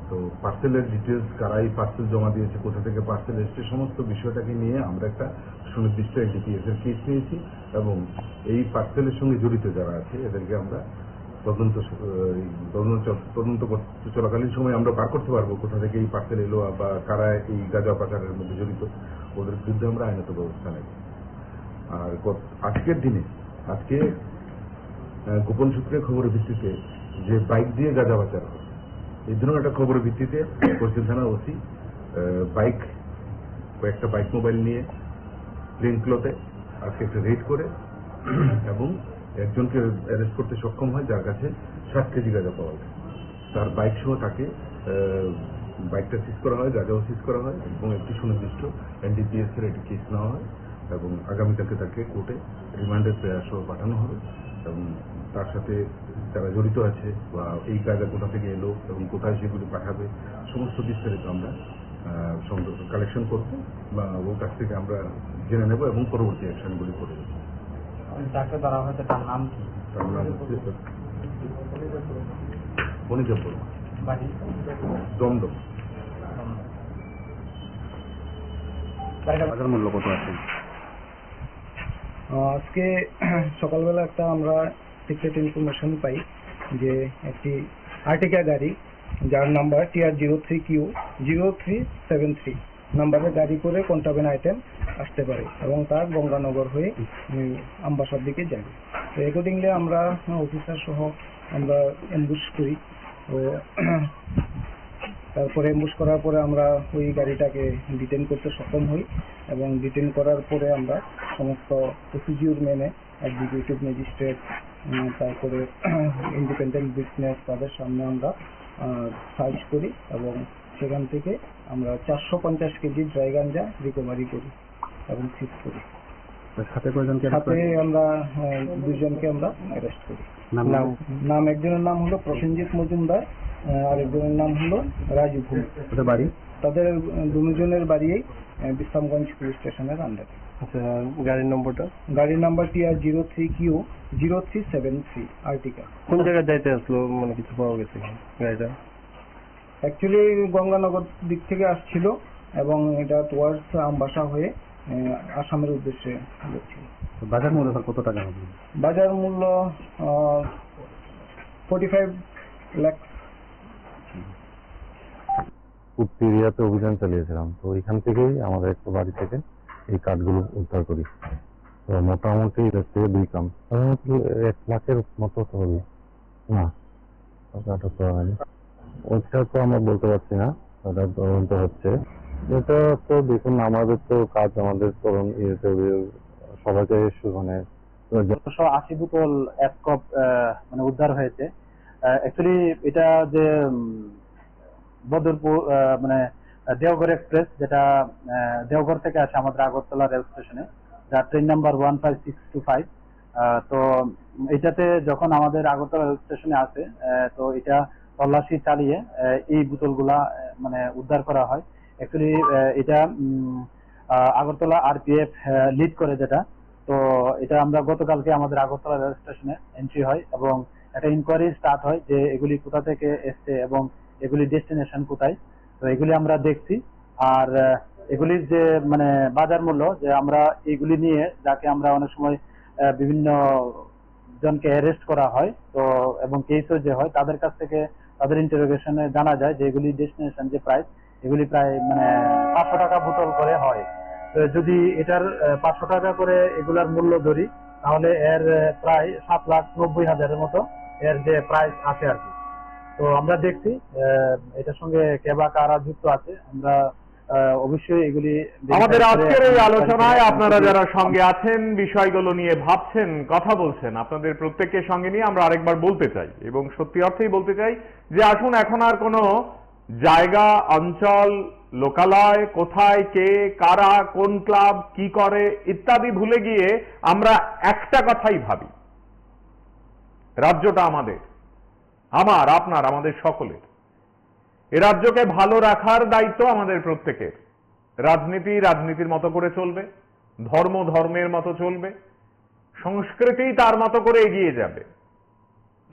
তো পার্সেলের ডিটেলস, কারা এই পার্সেল জমা দিয়েছে, কোথা থেকে পার্সেল এসছে, সমস্ত বিষয়টাকে নিয়ে আমরা একটা সুনির্দিষ্ট এনডিপিএস এর কেস নিয়েছি এবং এই পার্সেলের সঙ্গে জড়িত যারা আছে এদেরকে আমরা তদন্ত চলাকালীন সময় আমরা বার করতে পারবো কোথা থেকে এই পার্সেল এলো বা কারা এই গাঁজা পাচারের মধ্যে জড়িত, ওদের বিরুদ্ধে আমরা আইনত ব্যবস্থা নেব। আর আজকের দিনে গোপন সূত্রের খবরের ভিত্তিতে যে বাইক দিয়ে গাঁজা পাচার হয় এই ধরনের একটা খবরের ভিত্তিতে পশ্চিম থানার ওসি কয়েকটা বাইক মোবাইল নিয়ে প্লেন ক্লথে আজকে একটা রেড করে এবং একজনকে অ্যারেস্ট করতে সক্ষম হয় যার কাছে 7 কেজি গাঁজা পাওয়া যায়। তার বাইক সহ তাকে বাইকটা সিজ করা হয়, গাঁজাও সিজ করা হয় এবং একটি সুনির্দিষ্ট এনডিপিএস এর একটি কেস নেওয়া হয় এবং আগামীকালকে তাকে কোর্টে রিমান্ডের প্রেয়ার সহ পাঠানো হবে এবং তার সাথে যারা জড়িত আছে বা এই গাঁজা কোথা থেকে এলো এবং কোথায় সেগুলি পাঠাবে সমস্ত বিস্তারিত আমরা কালেকশন করবো বা ওর কাছ থেকে আমরা জেনে নেব এবং পরবর্তী অ্যাকশনগুলি করে দেবো। যাকে ধরা হয়েছে তার নাম কি? তার নাম হচ্ছে বনিদেব বর্মা, বাড়ি দমদম। বাজার মূল্য কত আছে? আজকে সকালবেলা একটা আমরা সিক্রেট ইনফরমেশন পাই যে একটি আর্টিকা গাড়ি যার নাম্বার TR03Q0373 নাম্বারের গাড়ি করে কন্ট্রাব্যান্ড আইটেম আসতে পারে এবং তা গঙ্গানগর হয়ে আমবাসার দিকে যাবে। তো অ্যাকর্ডিংলি আমরা অফিসার সহ আমরা অ্যাম্বুশ করি। তো তারপরে অ্যাম্বুশ করার পরে আমরা ওই গাড়িটাকে ডিটেন করতে সক্ষম হই এবং ডিটেন করার পরে আমরা সমস্ত প্রসিডিউর মেনে এক্সিকিউটিভ ম্যাজিস্ট্রেট তারপরে ইন্ডিপেন্ডেন্ট বিজনেস তাদের সামনে আমরা সার্চ করি এবং সেখান থেকে আমরা 450 কেজি ড্রাই গাঞ্জা রিকভারি করি এবং সিজ করি। সাথে কয়জনকে সাথে আমরা 2 জনকে আমরা অ্যারেস্ট করি। নাম একজনের নাম হলো প্রসেনজিৎ মজুমদার, আরেকজনের নাম হলো রাজু ভূমি। ওদের বাড়ি? তাদের দুজনের বাড়ি বিশ্রামগঞ্জ পুলিশ স্টেশনের আন্ডারে। আচ্ছা, গাড়ির নম্বরটা? গাড়ির নাম্বারটি আর 03Q0373 আর্টিকা। কোন জায়গায় যাইতে আসলো, মানে কিছু পাওয়া গেছে গাড়িটা? অ্যাকচুয়ালি গঙ্গানগর দিক থেকে আসছিল এবং এটা টুয়ার্ডস আমবাসা হয়ে আসামের উদ্দেশ্যে যাচ্ছিল। বাজার মূল্য কত টাকা হবে? বাজার মূল্য 45 লাখ। উত্তর এরিয়াতে অভিযান চালিয়েছিলাম, তো এখান থেকেই আমাদের একটা বাড়ি থেকে এই কাঠগুলো উদ্ধার করি। তো মোটামুটি এটার থেকে 2 গ্রাম, মোটামুটি 1 লাখের মতো তো হবে না, আটক করা হয়নি। ওইটা তো আমরা বলতে পারছি না, ওটা তদন্ত হচ্ছে। এটা তো দেখুন, আমাদের তো কাজ, আমাদের তরুণ সবাইকে মানে 180 বোতল অ্যাসকপ মানে উদ্ধার হয়েছে। অ্যাকচুয়ালি এটা যে বদরপুর মানে দেওঘর এক্সপ্রেস, যেটা দেওঘর থেকে আসে আমাদের আগরতলা রেল স্টেশনে, যার ট্রেন নাম্বার 15625। তো এটাতে যখন আমাদের আগরতলা রেল স্টেশনে আসে, তো এটা তল্লাশি চালিয়ে এই বোতলগুলা মানে উদ্ধার করা হয়। অ্যাকচুয়ালি এটা আগরতলা RPF লিড করে যেটা। তো এটা আমরা গতকালকে আমাদের আগরতলা রেল স্টেশনে এন্ট্রি হয় এবং একটা ইনকোয়ারি স্টার্ট হয় যে এগুলি কোথা থেকে এসছে এবং এগুলি ডেস্টিনেশন কোথায়। তো এগুলি আমরা দেখছি। আর এগুলির যে মানে বাজার মূল্য, যে আমরা এগুলি নিয়ে যাকে আমরা অনেক সময় বিভিন্ন জনকে অ্যারেস্ট করা হয়, তো এবং কেসও যে হয়, তাদের কাছ থেকে তাদের ইন্টারোগেশনে জানা যায় যে এগুলি ডেস্টিনেশন যে প্রাইস, এগুলি প্রায় মানে 500 টাকা বোতল করে হয়। তো যদি এটার 500 টাকা করে এগুলার মূল্য ধরি, তাহলে এর প্রায় 7,90,000-এর মতো এর যে প্রাইস আছে আর কি। তো আমরা দেখছি এটার সঙ্গে কে বা কারা যুক্ত আছে। আমরা অবশ্যই এগুলি আমাদের আজকের এই আলোচনায় আপনারা যারা সঙ্গে আছেন, বিষয়গুলো নিয়ে ভাবছেন, কথা বলছেন, আপনাদের প্রত্যেককে সঙ্গে নিয়ে আমরা আরেকবার বলতে চাই এবং সত্যি অর্থেই বলতে চাই যে আসুন, এখন আর কোনো জায়গা, অঞ্চল, লোকালয়, কোথায় কে কারা, কোন ক্লাব কি করে ইত্যাদি ভুলে গিয়ে আমরা একটা কথাই ভাবি, রাজ্যটা আমাদের, আমার, আপনার, আমাদের সকলের। এ রাজ্যকে ভালো রাখার দায়িত্ব আমাদের প্রত্যেকের। রাজনীতি রাজনীতির মতো করে চলবে, ধর্ম ধর্মের মতো চলবে, সংস্কৃতি তার মতো করে এগিয়ে যাবে।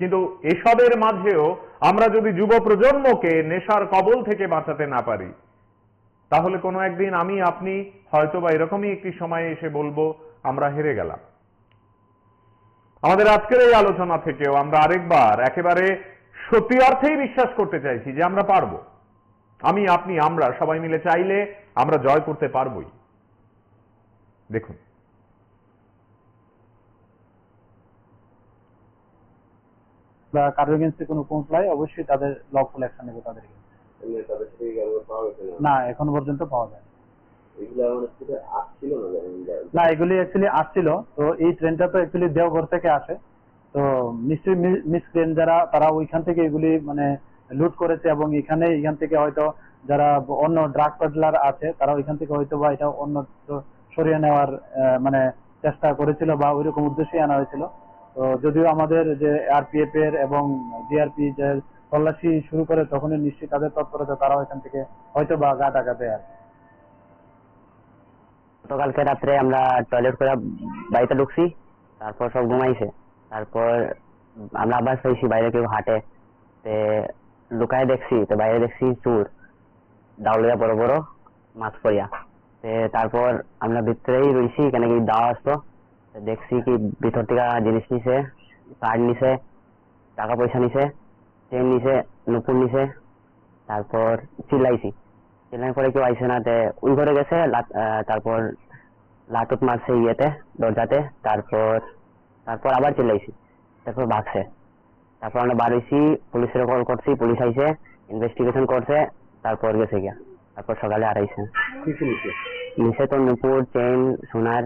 কিন্তু এসবের মাঝেও আমরা যদি যুব প্রজন্মকে নেশার কবল থেকে বাঁচাতে না পারি, তাহলে কোনো একদিন আমি আপনি হয়তো বা এরকমই একটি সময়ে এসে বলবো আমরা হেরে গেলাম। আমাদের আজকের এই আলোচনা থেকেও আমরা আরেকবার একেবারে সত্যি অর্থেই বিশ্বাস করতে চাইছি যে আমরা পারবো। আমি আপনি আমরা সবাই মিলে চাইলে আমরা জয় করতে পারবোই। দেখুন, বা কারোর এগেন্সে কোনো কমপ্লাই, অবশ্যই তাদের লফুল অ্যাকশন নেবে তাদের না, এখন পর্যন্ত পাওয়া যায় না। এগুলি অ্যাকচুয়ালি আসছিল, তো এই ট্রেনটা তো অ্যাকচুয়ালি দেওঘর থেকে আসে। তো নিশ্চয়ই মিসক্রেন যারা, তারা ওইখান থেকে এগুলি মানে লুট করেছে এবং এখান থেকে হয়তো যারা অন্য ড্রাগ পেডলার আছে, তারা ওইখান থেকে হয়তো বা এটা অন্য সরিয়ে নেওয়ার মানে চেষ্টা করেছিল বা ওইরকম উদ্দেশ্যে আনা হয়েছিল। তো যদিও আমাদের যে RPF এর এবং GRP যে তল্লাশি শুরু করে, তখনই নিশ্চয়ই তাদের তৎপরতা, তারা ওইখান থেকে হয়তো বা গা টাকা দেয়। গতকালকে রাত্রে আমরা টয়লেট করে বাড়িতে ঢুকছি, তারপর সব ঘুমাইছে। তারপর আমরা আবার চাইছি বাইরে কেউ হাঁটে, লুকায় দেখছি, তো বাইরে দেখছি চোর দাউলিয়া বড় বড় মাছ পড়িয়া। তারপর আমরা ভিতরেই রয়েছি, এখানে কি দাওয়া আসতো, দেখছি কি ভিতর থেকে জিনিস নিছে, কার্ড নিছে, টাকা পয়সা নিছে, চেন নিছে, নুপুর নিছে। তারপর চিল্লাইছি, চিল্লাই পরে কেউ আইসে না, ওই ঘরে গেছে। তারপর লাটুত মারছে ইয়েতে দরজাতে, তারপর তারপর আবার চিল্লাইছি, তারপর ভাগছে। তারপর আমরা বার হইছি, পুলিশের কল করছি, পুলিশ আইছে, ইনভেস্টিগেশন করছে, তারপর গেছে গিয়া। তারপর সকালে আড়াইছে নিচে তো নুপুর, চেইন, সোনার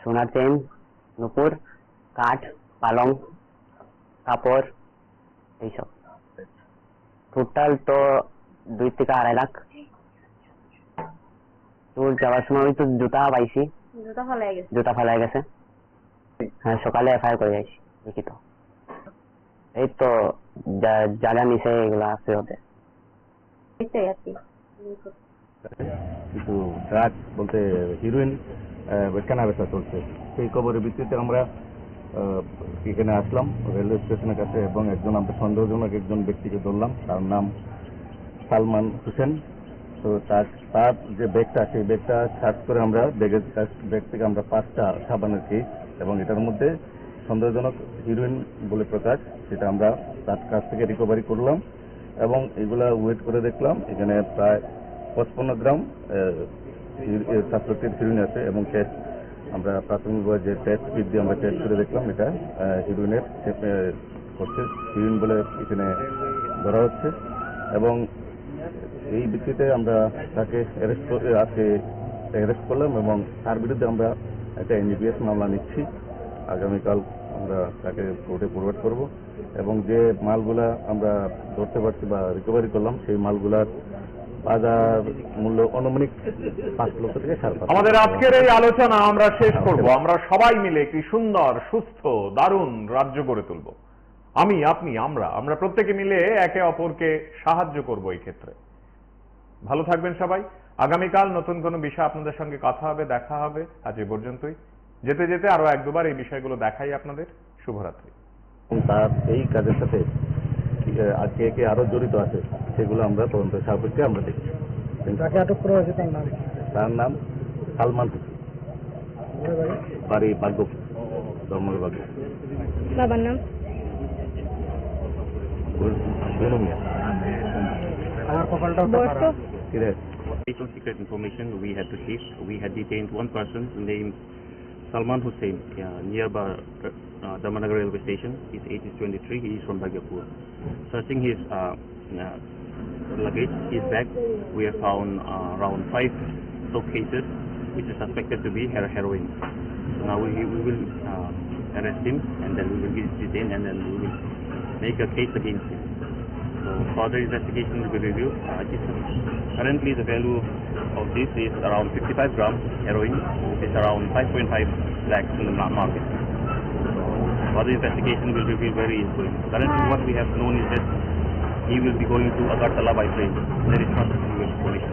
সোনার চেইন, নুপুর, কাঠ, পালং, কাপড়, এইসব টোটাল তো 2 থেকে 2.5 লাখ। তোর যাওয়ার সময় তো জুতা পাইছি, জুতা ফেলাই গেছে। হ্যাঁ, সকালে এফআইআর করে যাইছি লিখিত। এই তো যা যা নিচে এগুলা আছে ওদের। কিছু ড্রাগ বলতে হিরোইন কেনা বেচা চলছে, সেই খবরের ভিত্তিতে আমরা এখানে আসলাম রেলওয়ে স্টেশনের কাছে এবং আমরা সন্দেহজনক একজন ব্যক্তিকে ধরলাম। তার নাম সালমান হোসেন। তো তার যে ব্যাগটা, সেই ব্যাগটা সার্চ করে আমরা ব্যাগ থেকে আমরা 5টা সাবানের কেস এবং এটার মধ্যে সন্দেহজনক হিরোইন বলে প্রকাশ, সেটা আমরা তার কাছ থেকে রিকভারি করলাম এবং এগুলা ওয়েট করে দেখলাম এখানে প্রায় 55 গ্রাম সাসপেক্টেড হিরোইন আছে এবং টেস্ট আমরা প্রাথমিকভাবে যে টেস্ট কিট দিয়ে আমরা টেস্ট করে দেখলাম এটা হিরোইনের হচ্ছে, হিরোইন বলে এখানে ধরা হচ্ছে এবং এই ভিত্তিতে আমরা তাকে অ্যারেস্ট করলাম এবং তার বিরুদ্ধে আমরা একটা এনডিপিএস মামলা নিচ্ছি। আগামীকাল আমরা তাকে কোর্টে ফরওয়ার্ড করব এবং যে মালগুলা আমরা ধরতে পারছি বা রিকভারি করলাম সেই মালগুলার বাজার মূল্য আনুমানিক 5 লক্ষ থেকে 5.5 আমাদের আজকের এই আলোচনা আমরা শেষ করব। আমরা সবাই মিলে একটি সুন্দর, সুস্থ, দারুণ রাজ্য গড়ে তুলব। আমি, আপনি, আমরা প্রত্যেকে মিলে একে অপরকে সাহায্য করব এই ক্ষেত্রে। ভালো থাকবেন সবাই। আগামীকাল নতুন কোনো বিষয় আপনাদের সঙ্গে কথা হবে, দেখা হবে। আজ এ পর্যন্তই। যেতে যেতে আরো 1-2 বার এই বিষয়গুলো দেখাই আপনাদের। শুভরাত্রি। তার এই কাজের সাথে আজকে কে আরো জড়িত আছে সেগুলো আমরা তদন্ত সাপেক্ষে আমরা দেখছি। যাকে আটক করা হয়েছে তার নাম সালমান হোসেন, বাড়ি ভাগ্যপুর, ধর্মপুর ভাগ্যপুর। বাবার নাম বেনুমিয়া। বয়স তো Official secret information we had received. We had detained one person named Salman Hussain nearby Damanagar railway station. His age is 23. He is from Bhagyapur. Searching his luggage, his bag, we have found around 5 suitcases which is suspected to be heroin. So now we will arrest him and then we will get detained and then we will make a case against him. So further investigation will be reviewed. Currently the value of this is around 55 grams heroin, which is around 5.5 lakhs in the market. So further investigation will reveal very easily. Currently what we have known is that he will be going to Agartala by train. There is not information.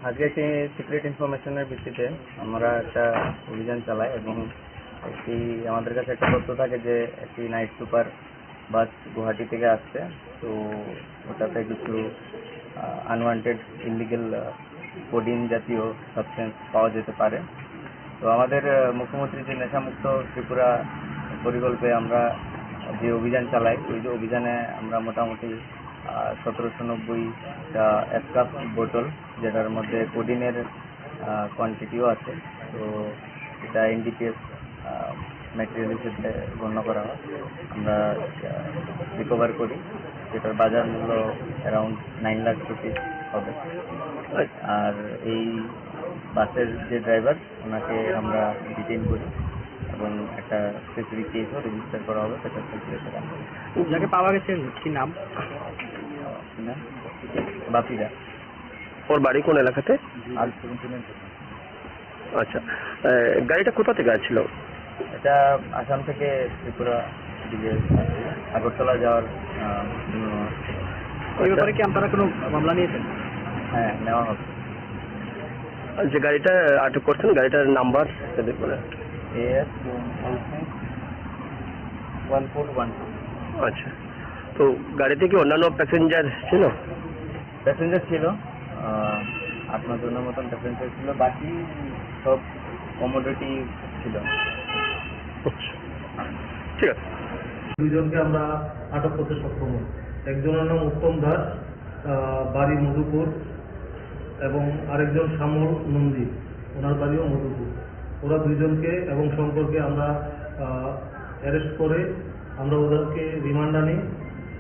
আজকে একটি সিক্রেট ইনফরমেশনের ভিত্তিতে আমরা একটা অভিযান চালাই এবং আমাদের কাছে একটা তথ্য থাকে যে একটি নাইট সুপার বাস গুয়াহাটি থেকে আসছে। তো ওটাতে কিছু আনওয়ান্টেড ইলিগাল কোডিন জাতীয় সাবস্টেন্স পাওয়া যেতে পারে। তো আমাদের মুখ্যমন্ত্রী যে নেশামুক্ত ত্রিপুরা পরিকল্পে আমরা যে অভিযান চালাই, ওই যে অভিযানে আমরা মোটামুটি 1790টা এসকাপ বোতল, যেটার মধ্যে কোডিনের কোয়ান্টিটিও আছে। তো এটা এনডিপিএস ম্যাটেরিয়াল হিসেবে গণ্য করা হয়। আমরা রিকভার করি, যেটার বাজার মূল্য অ্যারাউন্ড 9 লাখ রুপিস হবে। আর এই বাসের যে ড্রাইভার, ওনাকে আমরা ডিটেইন করি এবং একটা স্পেসিফিক কেসও রেজিস্টার করা হবে। সেটা যাকে পাওয়া গেছে কি নাম? বাপিদা। ওর বাড়ি কোন এলাকাতে? আচ্ছা, গাড়িটা কোথা থেকে আসছিল? এটা আসাম থেকে ত্রিপুরা দিকে আগরতলা যাওয়ার ওই ব্যাপারে কি আপনারা কোনো মামলা নিয়েছেন? হ্যাঁ, নেওয়া হবে। যে গাড়িটা আটক করছেন, গাড়িটার নাম্বার AS 1412। আচ্ছা, তো গাড়িতে কি অন্যান্য প্যাসেঞ্জার ছিল? প্যাসেঞ্জার ছিল 8-9 জনের মতন প্যাসেঞ্জার ছিল, বাকি সব কমোডিটি ছিল। ঠিক আছে। 2 জনকে আমরা আটক করতে সক্ষম হই। একজনের নাম উত্তম দাস বাড়ি মধুপুর, এবং আরেকজন শ্যামল নন্দী, ওনার বাড়িও মধুপুর। ওরা দুইজনকে এবং শঙ্করকে আমরা অ্যারেস্ট করে আমরা ওদেরকে রিমান্ড আনি।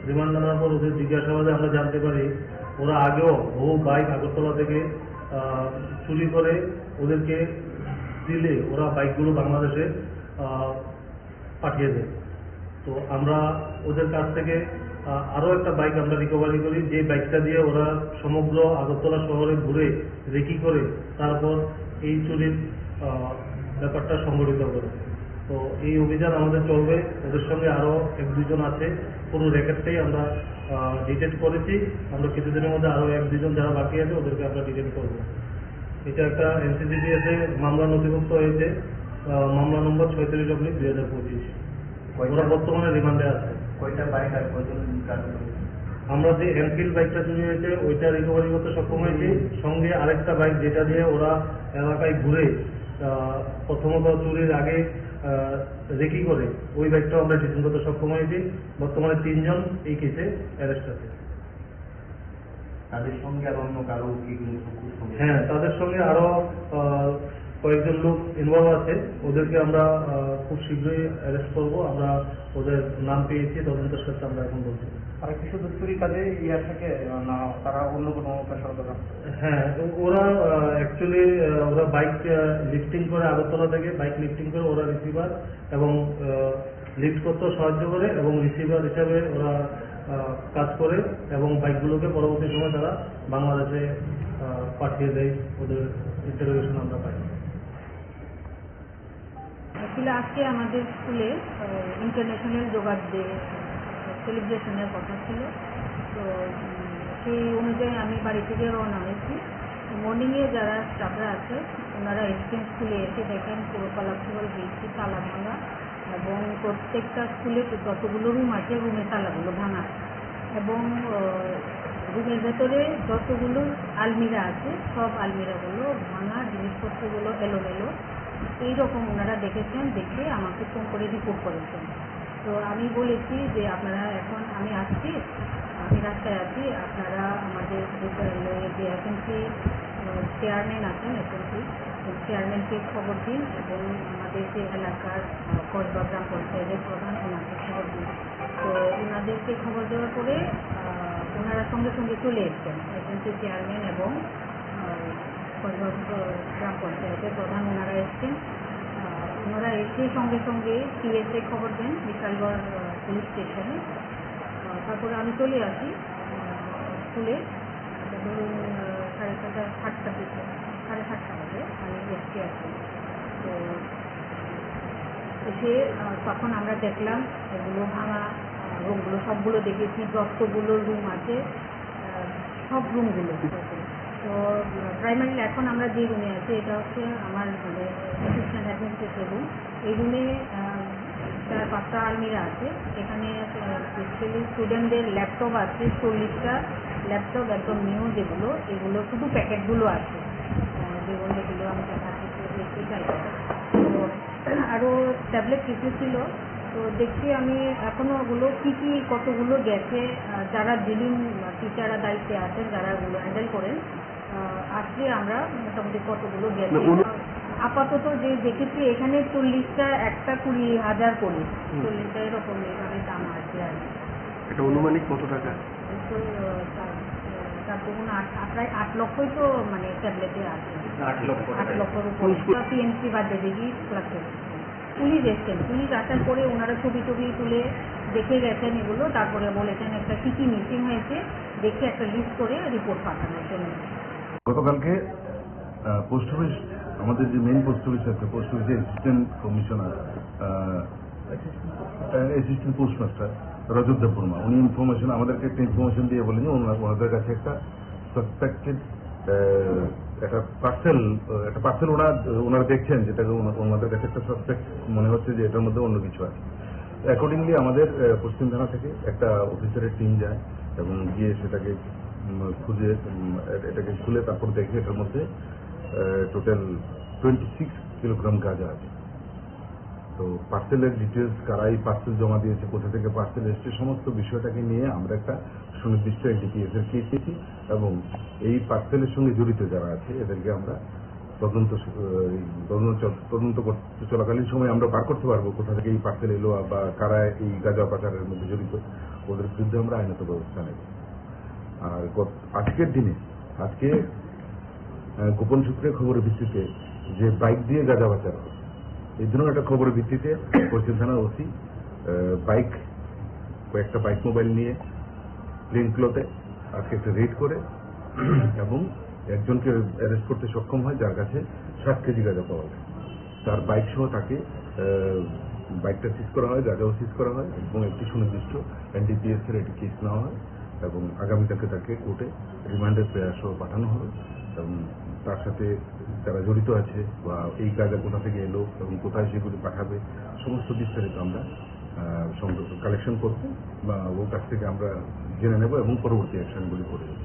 রিমান্ড আনার পর ওদের জিজ্ঞাসাবাদে আমরা জানতে পারি ওরা আগেও বহু বাইক আগরতলা থেকে চুরি করে ওদেরকে দিলে ওরা বাইকগুলো বাংলাদেশে পাঠিয়ে দেয়। তো আমরা ওদের কাছ থেকে আরও একটা বাইক আমরা রিকভারি করি, যে বাইকটা দিয়ে ওরা সমগ্র আগরতলা শহরে ঘুরে রেকি করে তারপর এই চুরির ব্যাপারটা সংগঠিত করে। তো এই অভিযান আমাদের চলবে, ওদের সঙ্গে আরও 1-2 জন আছে। পুরো র্যাকেটটাই আমরা ডিটেক্ট করেছি। আমরা কিছুদিনের মধ্যে আরও 1-2 জন যারা বাকি আছে ওদেরকে আমরা ডিটেক্ট করব। এটা একটা NCCDS-এ মামলা নথিভুক্ত হয়েছে, মামলা নম্বর 36/2025। ওরা বর্তমানে রিমান্ডে আছে। কয়টা বাইক আর কয়জন আমরা যে এনফিল্ড বাইকটা চুরি হয়েছে ওইটা রিকভারি করতে সক্ষম হয়েছি, সঙ্গে আরেকটা বাইক যেটা দিয়ে ওরা এলাকায় ঘুরে প্রথমত চুরির আগে রেকি করে ওই বাইকটাও আমরা ডিটেইন করতে সক্ষম হয়েছি। বর্তমানে 3 জন এই কেসে অ্যারেস্ট আছে। তাদের সঙ্গে আর অন্য কারো কি? হ্যাঁ, তাদের সঙ্গে আরো কয়েকজন লোক ইনভলভ আছে, ওদেরকে আমরা খুব শীঘ্রই অ্যারেস্ট করব। আমরা ওদের নাম পেয়েছি, তদন্তের সাথে আমরা এখন বলছি। তারা কি শুধু চুরি কাজে ইয়ে থাকে না তারা অন্য কোনো পেশাগত? হ্যাঁ, ওরা অ্যাকচুয়ালি ওরা বাইক লিফটিং করে আগরতলা থেকে বাইক লিফটিং করে ওরা রিসিভার এবং লিফট করতেও সাহায্য করে এবং রিসিভার হিসাবে ওরা কাজ করে এবং বাইকগুলোকে পরবর্তী সময় তারা বাংলাদেশে পাঠিয়ে দেয়। ওদের ইন্টারভিউশন আমরা পাই। আসলে আজকে আমাদের স্কুলে ইন্টারন্যাশনাল যোগা ডে সেলিব্রেশনের কথা ছিল। তো সেই অনুযায়ী আমি বাড়ি থেকে রওনা হয়েছি। মর্নিংয়ে যারা স্টাফরা আছে ওনারা এসছেন স্কুলে, এসে দেখেন পুরো কলাপসিবল বৃষ্টি, তালা ভাঙা, এবং প্রত্যেকটা স্কুলে যতগুলো রুম আছে রুমের তালাগুলো ভাঙা, এবং রুমের ভেতরে যতগুলো আলমিরা আছে সব আলমিরাগুলো ভাঙা, জিনিসপত্রগুলো এলোমেলো। এইরকম ওনারা দেখেছেন, দেখে আমাকে ফোন করে রিপোর্ট করেছেন। তো আমি বলেছি যে আপনারা এখন আমি আসছি, আমি রাস্তায় আছি, আপনারা আমাদের বিদ্যালয়ে যে এসএমসি চেয়ারম্যান আছেন, এসএমসি চেয়ারম্যানকে খবর দিন এবং আমাদের যে এলাকার কসবা গ্রাম পঞ্চায়েতের প্রধান ওনাকে খবর দিন। তো ওনাদেরকে খবর দেওয়ার পরে ওনারা সঙ্গে সঙ্গে চলে এসছেন, এসএমসি চেয়ারম্যান এবং কসবা গ্রাম পঞ্চায়েতের প্রধান ওনারা এসছেন। ওনারা এসে সঙ্গে সঙ্গে সিএসএ খবর দেন বিশালগড় পুলিশ স্টেশনে। তারপরে আমি চলে আসি স্কুলে, ধরুন 7:30 দিকে, 7:30 বাজে আমি এসে আসি। তো এসে তখন আমরা দেখলাম এগুলো ভাঙা রুমগুলো সবগুলো দেখেছি, যতগুলো রুম আছে সব রুমগুলো। তো প্রাইমারিলি এখন আমরা যে রুমে আছি এটা হচ্ছে আমার মানে অ্যাসিস্ট্যান্ট অ্যাডমিনিস্ট্রেটর রুম। এই রুমে 4-5টা আলমিরা আছে। এখানে স্পেশালি স্টুডেন্টদের ল্যাপটপ আছে, 40টা ল্যাপটপ একদম নিউ, যেগুলো এগুলো শুধু প্যাকেটগুলো আছে, যেগুলো আমি দেখাচ্ছি চাই। তো আরও ট্যাবলেট কিছু ছিল। তো দেখছি আমি এখনও ওগুলো কী কী কতগুলো গেছে, যারা ডিলিং টিচাররা দায়িত্বে আছেন, যারা ওগুলো হ্যান্ডেল করেন, আজকে আমরা মোটামুটি কতগুলো গেছে আপাতত যে দেখেছি এখানে 40টা, একটা 20,000 করে 40টা এরকম এইভাবে দাম আছে। আর এটা অনুমানিক কত টাকা? তো তার ধরুন প্রায় 8 লক্ষই তো মানে ট্যাবলেটে আছে, 8 লক্ষর উপর। PMC বাদে দেখি ক্লাসে পুলিশ এসছেন, পুলিশ আসার পরে ওনারা ছবি তুলে দেখে গেছেন এগুলো, তারপরে বলেছেন একটা কী কী মিসিং হয়েছে দেখে একটা লিস্ট করে রিপোর্ট পাঠানোর জন্য। গতকালকে পোস্ট অফিস, আমাদের যে মেইন পোস্ট অফিস আছে, পোস্ট অফিসের অ্যাসিস্ট্যান্ট কমিশনার, অ্যাসিস্ট্যান্ট পোস্টমাস্টার রজত দেববর্মা, উনি আমাদেরকে একটা ইনফরমেশন দিয়ে বলেন যে ওনাদের কাছে একটা সাসপেক্টেড একটা পার্সেল ওনারা দেখছেন, যেটাকে ওনাদের কাছে একটা সাসপেক্ট মনে হচ্ছে যে এটার মধ্যে অন্য কিছু আছে। অ্যাকর্ডিংলি আমাদের পশ্চিম থানা থেকে একটা অফিসারের টিম যায় এবং গিয়ে সেটাকে খুঁজে এটাকে খুলে তারপর দেখে এটার মধ্যে টোটাল 26 কিলোগ্রাম গাঁজা আছে। তো পার্সেলের ডিটেলস, কারা এই পার্সেল জমা দিয়েছে, কোথা থেকে পার্সেল এসছে, সমস্ত বিষয়টাকে নিয়ে আমরা একটা সুনির্দিষ্ট এনডিপিএস এর কেস পেয়েছি এবং এই পার্সেলের সঙ্গে জড়িত যারা আছে এদেরকে আমরা তদন্ত করতে চলাকালীন সময় আমরা বার করতে পারবো কোথা থেকে এই পার্সেল এলো বা কারা এই গাঁজা পাচারের মধ্যে জড়িত, ওদের বিরুদ্ধে আমরা আইনত ব্যবস্থা নেব। আর আজকের দিনে গোপন সূত্রে খবরের ভিত্তিতে যে বাইক দিয়ে গাঁজা পাচার হয়, এই জন্য একটা খবরের ভিত্তিতে পশ্চিম থানার ওসি কয়েকটা বাইক মোবাইল নিয়ে প্লেন ক্লথে আজকে একটা রেড করে এবং একজনকে অ্যারেস্ট করতে সক্ষম হয় যার কাছে 7 কেজি গাঁজা পাওয়া যায়। তার বাইক সহ তাকে বাইকটা সিজ করা হয়, গাঁজাও সিজ করা হয় এবং একটি সুনির্দিষ্ট এনডিপিএস এর একটি কেস নেওয়া হয় এবং আগামীকালকে তাকে কোর্টে রিমান্ডের প্রেয়ার সহ পাঠানো হবে এবং তার সাথে যারা জড়িত আছে বা এই গাঁজা কোথা থেকে এলো এবং কোথায় সেগুলি পাঠাবে সমস্ত বিস্তারিত আমরা কালেকশন করতে বা ওর কাছ থেকে আমরা জেনে নেব এবং পরবর্তী অ্যাকশনগুলি করে দেব।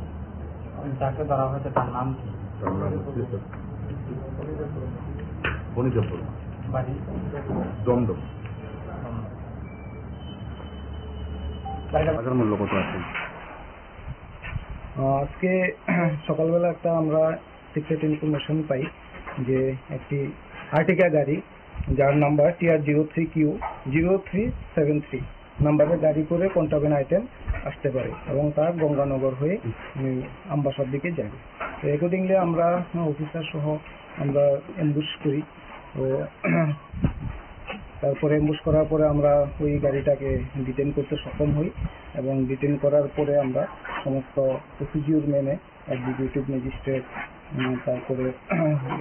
যাকে ধরা হয়েছে তার নাম কি? তার নাম হচ্ছে ফণিজা বর্মা, বাড়ি? দমদম। বাজার মূল্য কত আছে? আজকে সকালবেলা একটা আমরা সিক্রেট ইনফরমেশন পাই যে একটি আর্টিকা গাড়ি যার নাম্বার TR03Q0373 নাম্বারের গাড়ি করে কন্ট্রাব্যান্ড আইটেম আসতে পারে এবং তা গঙ্গানগর হয়ে আমবাসার দিকে যাবে। তো অ্যাকর্ডিংলি আমরা অফিসার সহ আমরা অ্যাম্বুশ করি। তো তারপরে অ্যাম্বুশ করার পরে আমরা ওই গাড়িটাকে ডিটেইন করতে সক্ষম হই এবং ডিটেইন করার পরে আমরা সমস্ত প্রসিডিউর মেনে এক্সিকিউটিভ ম্যাজিস্ট্রেট তারপরে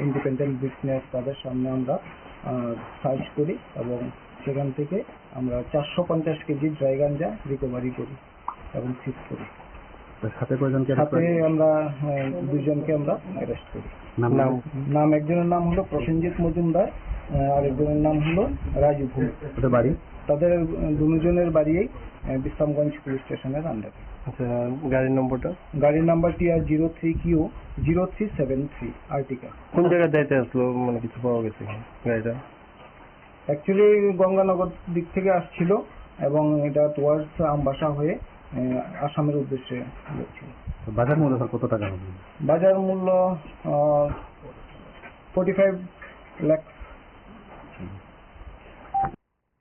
ইন্ডিপেন্ডেন্ট উইটনেস তাদের সামনে আমরা সার্চ করি এবং সেখান থেকে আমরা 450 কেজি ড্রাই গাঞ্জা রিকভারি করি এবং সিজ করি। সাথে কয়জনকে? সাথে আমরা 2 জনকে আমরা অ্যারেস্ট করি। নাম একজনের নাম হলো প্রসেনজিৎ মজুমদার, আরেকজনের নাম হলো রাজু ভূ। বাড়ি? তাদের দুজনের বাড়ি বিশ্রামগঞ্জ পুলিশ স্টেশনের আন্ডারে। আচ্ছা, গাড়ির নম্বরটা? গাড়ির নাম্বার TR03Q0373 আর্টিকা। কোন জায়গায় যাইতে আসলো, মানে কিছু পাওয়া গেছে গাড়িটা? অ্যাকচুয়ালি গঙ্গানগর দিক থেকে আসছিল এবং এটা টুয়ার্ডস আমবাসা হয়ে আসামের উদ্দেশ্যে যাচ্ছিল। বাজার মূল্য কত টাকা হবে? বাজার মূল্য 45 লাখ।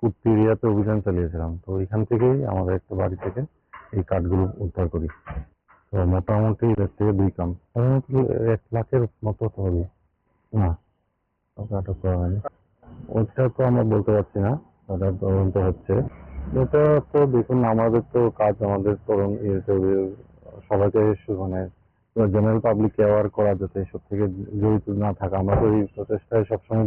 কুর্তি এরিয়াতে অভিযান চালিয়েছিলাম, তো ওইখান থেকেই আমাদের একটা বাড়ি থেকে এই কাঠগুলো উদ্ধার করি। তো মোটামুটি এর থেকে 2 কাম, মোটামুটি 1 লাখের মতো হবে না, আটক করা হয়নি। ওইটা তো আমরা বলতে পারছি না, ওটা তদন্ত হচ্ছে। এটা তো দেখুন, আমাদের তো কাজ, আমাদের তরুণ সবাইকে মানে জেনারেল পাবলিক অ্যাওয়ার করা, যাতে এসব থেকে জড়িত না থাকা। আমরা তো এই প্রচেষ্টায় সবসময়